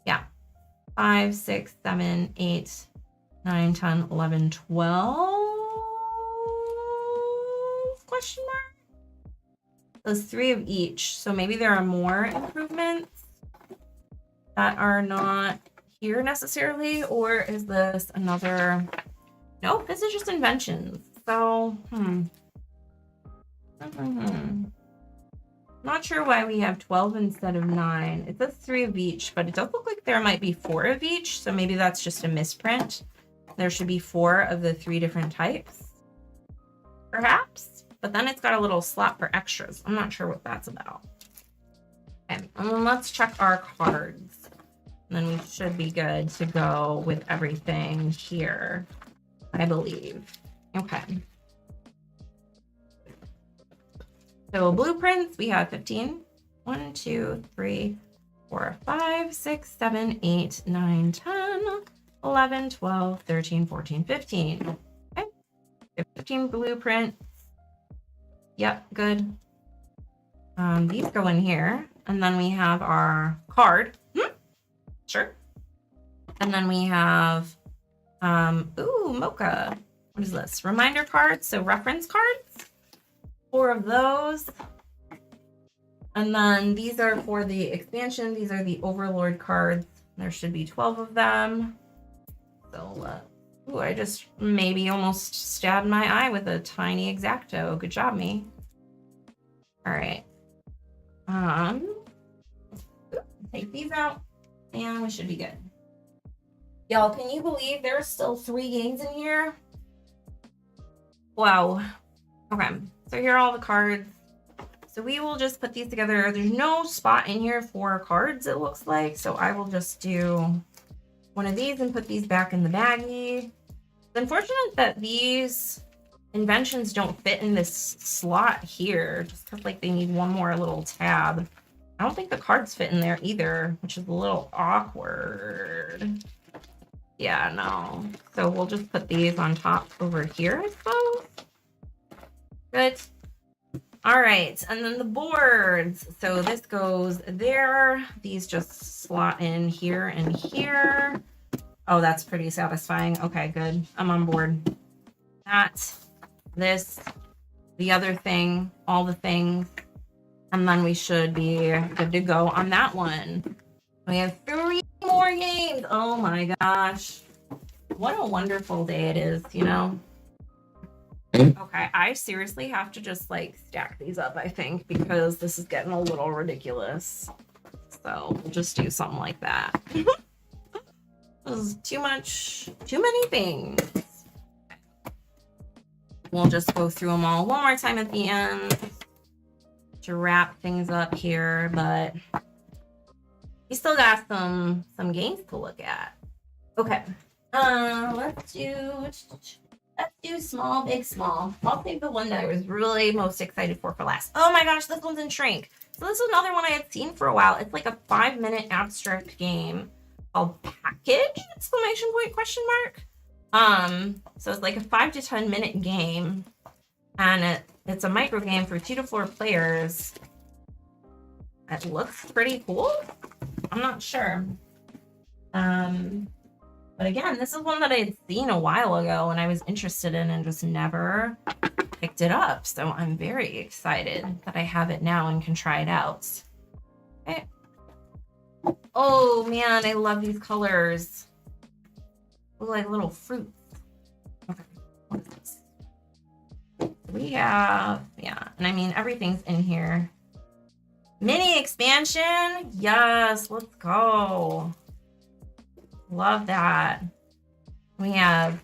yeah, 5, 6, 7, 8, 9, 10, 11, 12 question mark. Those 3 of each. So maybe there are more improvements that are not here necessarily, or is this another? Nope, this is just inventions. So, not sure why we have 12 instead of 9. It says 3 of each, but it does look like there might be 4 of each. So maybe that's just a misprint. There should be 4 of the 3 different types. perhaps. But then it's got a little slot for extras. I'm not sure what that's about. Okay, and then let's check our cards. And then we should be good to go with everything here, I believe. Okay. So blueprints, we have 15. 1, 2, 3, 4, 5, 6, 7, 8, 9, 10, 11, 12, 13, 14, 15. Okay. 15 blueprints. Yep, good. These go in here. And then we have our card. Sure. And then we have, ooh, Mocha. What is this? Reminder cards, so reference cards. 4 of those. And then these are for the expansion. These are the Overlord cards. There should be 12 of them. So, ooh, I just maybe almost stabbed my eye with a tiny X-Acto. Good job, me. All right. Take these out, and we should be good. Y'all, can you believe there's still 3 games in here? Wow. Okay, so here are all the cards. So we will just put these together. There's no spot in here for cards, it looks like. So I will just do one of these and put these back in the baggie. It's unfortunate that these inventions don't fit in this slot here, just because like they need one more little tab. I don't think the cards fit in there either, which is a little awkward. Yeah, no. So we'll just put these on top over here, I suppose. Good. All right, and then the boards. So this goes there. These just slot in here and here. Oh, that's pretty satisfying. Okay, good. I'm on board. That, this, the other thing, all the things. And then we should be good to go on that one. We have 3 more games. Oh my gosh. What a wonderful day it is, you know? Okay, I seriously have to just like stack these up, I think, because this is getting a little ridiculous. So we'll just do something like that. This is too many things. We'll just go through them all one more time at the end to wrap things up here, but we still got some games to look at. Okay, let's do small, big, small. I'll take the one that I was really most excited for last. Oh my gosh, this one's in Shrink. So this is another one I had seen for a while. It's like a 5-minute abstract game called Package, exclamation point, question mark. So it's like a 5 to 10 minute game, and it's a micro game for 2 to 4 players. It looks pretty cool. I'm not sure. But again, this is one that I had seen a while ago and I was interested in and just never picked it up. So I'm very excited that I have it now and can try it out. Okay. Oh man, I love these colors. Look like little fruits. Okay, what is this? We have, yeah, and I mean, everything's in here. Mini expansion? Yes, let's go. Love that. We have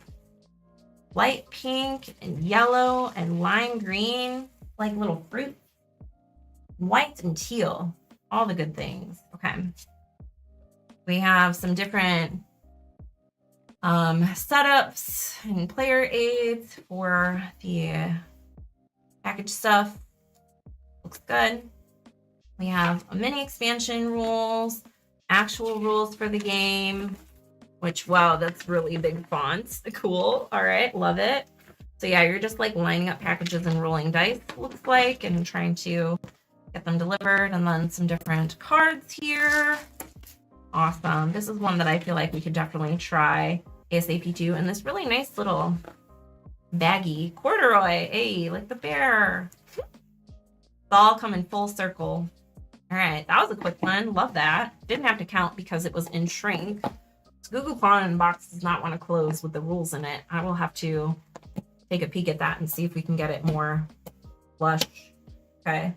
light pink and yellow and lime green, like little fruit. White and teal, all the good things. Okay. We have some different setups and player aids for the package stuff. Looks good. We have a mini expansion rules, actual rules for the game, which, wow, that's really big fonts. Cool. All right, love it. So yeah, you're just like lining up packages and rolling dice, looks like, and trying to get them delivered. And then some different cards here. Awesome. This is one that I feel like we could definitely try ASAP too. And this really nice little baggy corduroy. Hey, like the bear. It's all coming full circle. All right, that was a quick one. Love that. Didn't have to count because it was in Shrink. Google Fun Box does not want to close with the rules in it. I will have to take a peek at that and see if we can get it more flush. Okay.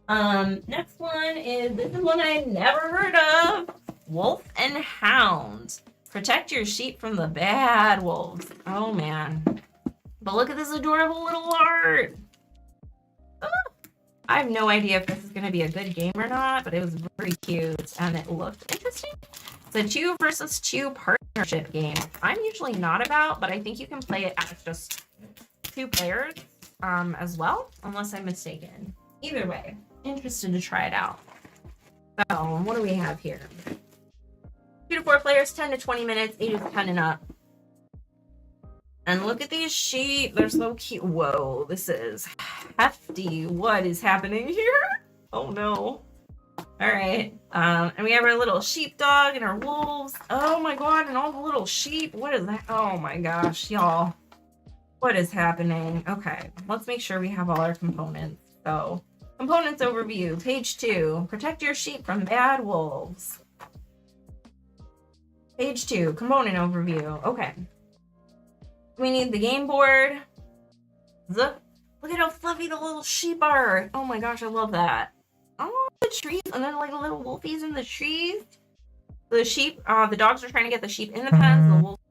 Next one is, this is one I never heard of. Wolf and Hound. Protect your sheep from the bad wolves. Oh man. But look at this adorable little art. Ah, I have no idea if this is going to be a good game or not, but it was very cute and it looked interesting. It's a 2 versus 2 partnership game. I'm usually not about, but I think you can play it as just 2 players as well, unless I'm mistaken. Either way, interested to try it out. So, what do we have here? 2 to 4 players, 10 to 20 minutes, ages 10 and up. And look at these sheep. They're so cute. Whoa, this is hefty. What is happening here? Oh no. All right. And we have our little sheepdog and our wolves. Oh my god, and all the little sheep. What is that? Oh my gosh, y'all. What is happening? Okay, let's make sure we have all our components. So, components overview, page 2. Protect your sheep from bad wolves. Page 2, component overview. Okay. We need the game board. Look at how fluffy the little sheep are. Oh my gosh, I love that. Oh, the trees, and then like the little wolfies in the trees. The sheep, the dogs are trying to get the sheep in the pens. The wolves.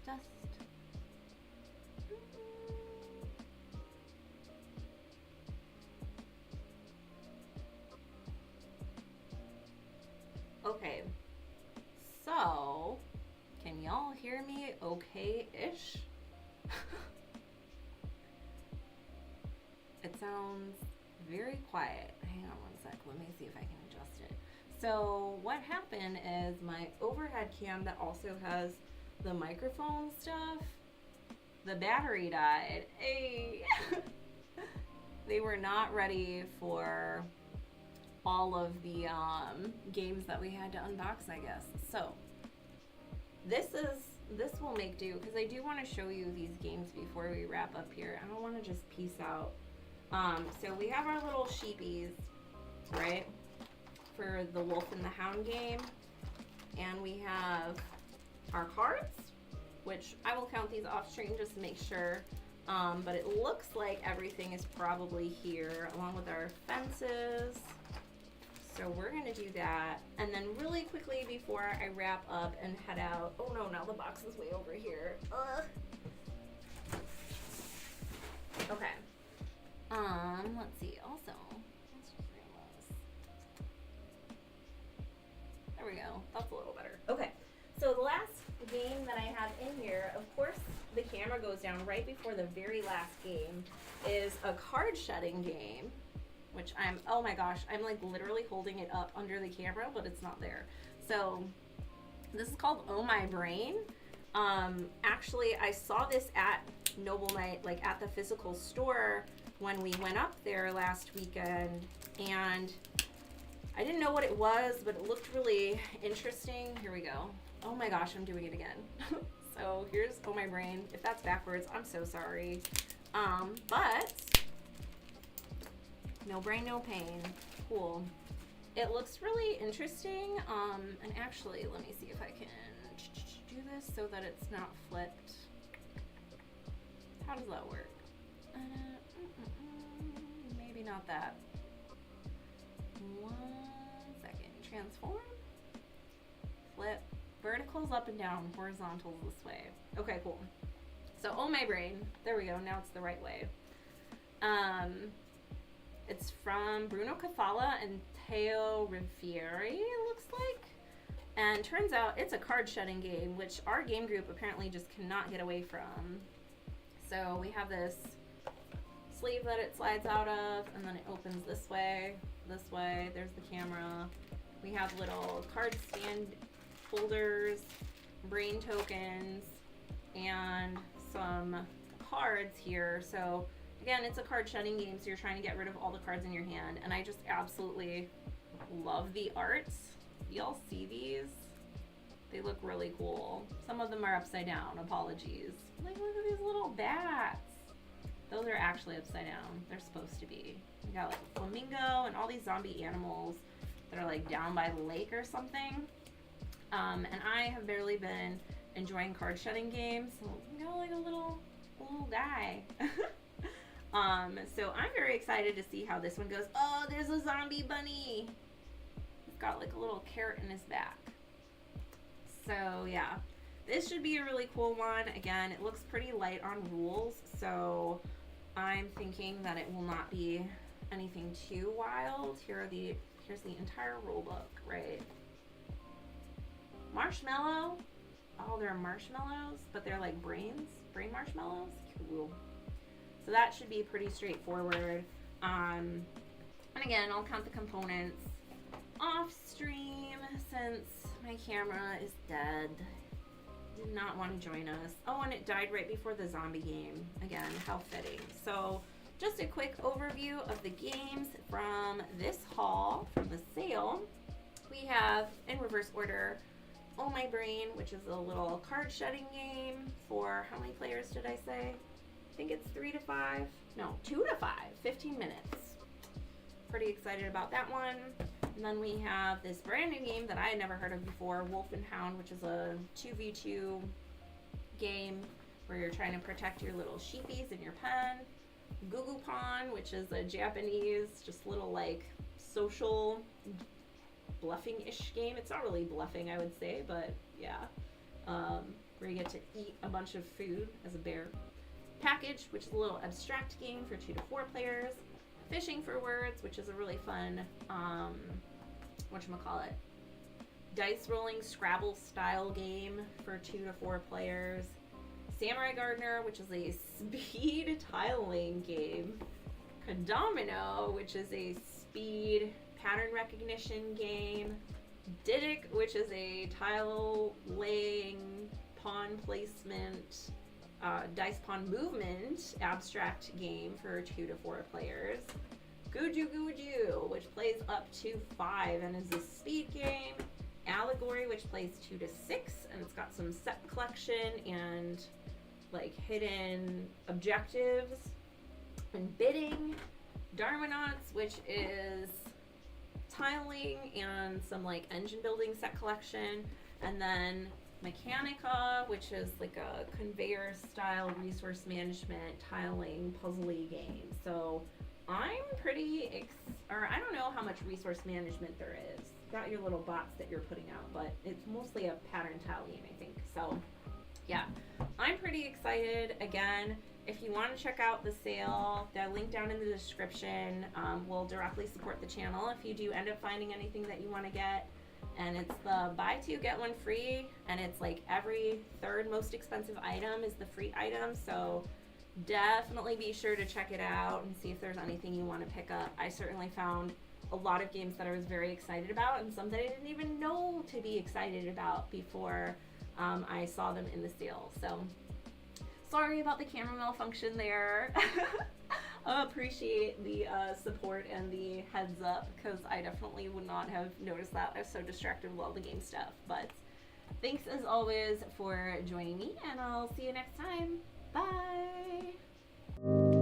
test. Okay, so can y'all hear me okay-ish? It sounds very quiet. Hang on one sec, let me see if I can adjust it. So what happened is my overhead cam that also has the microphone stuff, the battery died. Hey! They were not ready for all of the games that we had to unbox, I guess. So this will make do, because I do want to show you these games before we wrap up here. I don't want to just peace out. So we have our little sheepies, right, for the Wolf and the Hound game, and we have our cards, which I will count these off screen just to make sure, but it looks like everything is probably here, along with our fences. So we're going to do that, and then really quickly before I wrap up and head out, oh no, now the box is way over here. Ugh. Okay. Let's see, also, let's just realize. There we go, that's a little better. Okay, so the last game that I have in here, of course, the camera goes down right before the very last game, is a card shedding game, which oh my gosh, I'm like literally holding it up under the camera, but it's not there. So this is called Oh My Brain. Actually, I saw this at Noble Knight, like at the physical store when we went up there last weekend, and I didn't know what it was, but it looked really interesting. Here we go. Oh my gosh, I'm doing it again. So here's Oh My Brain. If that's backwards, I'm so sorry. But no brain, no pain. Cool. It looks really interesting. And actually, let me see if I can do this so that it's not flipped. How does that work? Maybe not that. 1 second. Transform. Flip. Verticals up and down. Horizontals this way. Okay, cool. So, Oh My Brain. There we go. Now it's the right way. It's from Bruno Cathala and Teo Rivieri, it looks like. And turns out it's a card shedding game, which our game group apparently just cannot get away from. So we have this sleeve that it slides out of, and then it opens this way, there's the camera. We have little card stand holders, brain tokens, and some cards here. So again, it's a card shedding game, so you're trying to get rid of all the cards in your hand, and I just absolutely love the arts. Y'all see these? They look really cool. Some of them are upside down, apologies. Like, look at these little bats. Those are actually upside down. They're supposed to be. We got like a flamingo and all these zombie animals that are like down by the lake or something. And I have barely been enjoying card shedding games. So we got like a little guy. So I'm very excited to see how this one goes. Oh, there's a zombie bunny. He's got like a little carrot in his back. So yeah, this should be a really cool one. Again, it looks pretty light on rules, so I'm thinking that it will not be anything too wild. Here's the entire rule book, right? Marshmallow. Oh, there are marshmallows, but they're like brain marshmallows. Cool. So that should be pretty straightforward. And again, I'll count the components off stream since my camera is dead. Did not want to join us. Oh, and it died right before the zombie game. Again, how fitting. So just a quick overview of the games from this haul, from the sale. We have, in reverse order, Oh My Brain, which is a little card shedding game for, how many players did I say? I think it's 3 to 5. No, 2 to 5. 15 minutes. Pretty excited about that one. And then we have this brand new game that I had never heard of before, Wolf and Hound, which is a 2v2 game where you're trying to protect your little sheepies in your pen. Gugupon, which is a Japanese, just little like social bluffing-ish game. It's not really bluffing, I would say, but yeah. where you get to eat a bunch of food as a bear. Package, which is a little abstract game for 2 to 4 players. Fishing for Words, which is a really fun, whatchamacallit, dice rolling Scrabble style game for 2 to 4 players. Samurai Gardener, which is a speed tile-laying game. Condomino, which is a speed pattern recognition game. Didic, which is a tile-laying pawn placement dice pawn movement abstract game for 2 to 4 players. Guju Guju, which plays up to 5 and is a speed game. Allegory, which plays 2 to 6 and it's got some set collection and like hidden objectives. And Bidding. Darwinauts, which is tiling and some like engine building set collection. And then Mechanica, which is like a conveyor style resource management tiling puzzly game. So I'm pretty I don't know how much resource management there is. Got your little bots that you're putting out, but it's mostly a pattern tile game, I think. So yeah, I'm pretty excited. Again, if you want to check out the sale, the link down in the description will directly support the channel if you do end up finding anything that you want to get. And it's the buy 2 get 1 free, and it's like every third most expensive item is the free item. So definitely be sure to check it out and see if there's anything you want to pick up. I certainly found a lot of games that I was very excited about and some that I didn't even know to be excited about before I saw them in the sale. So sorry about the camera malfunction there. Appreciate the support and the heads up, because I definitely would not have noticed that. I was so distracted with all the game stuff. But thanks as always for joining me, and I'll see you next time. Bye!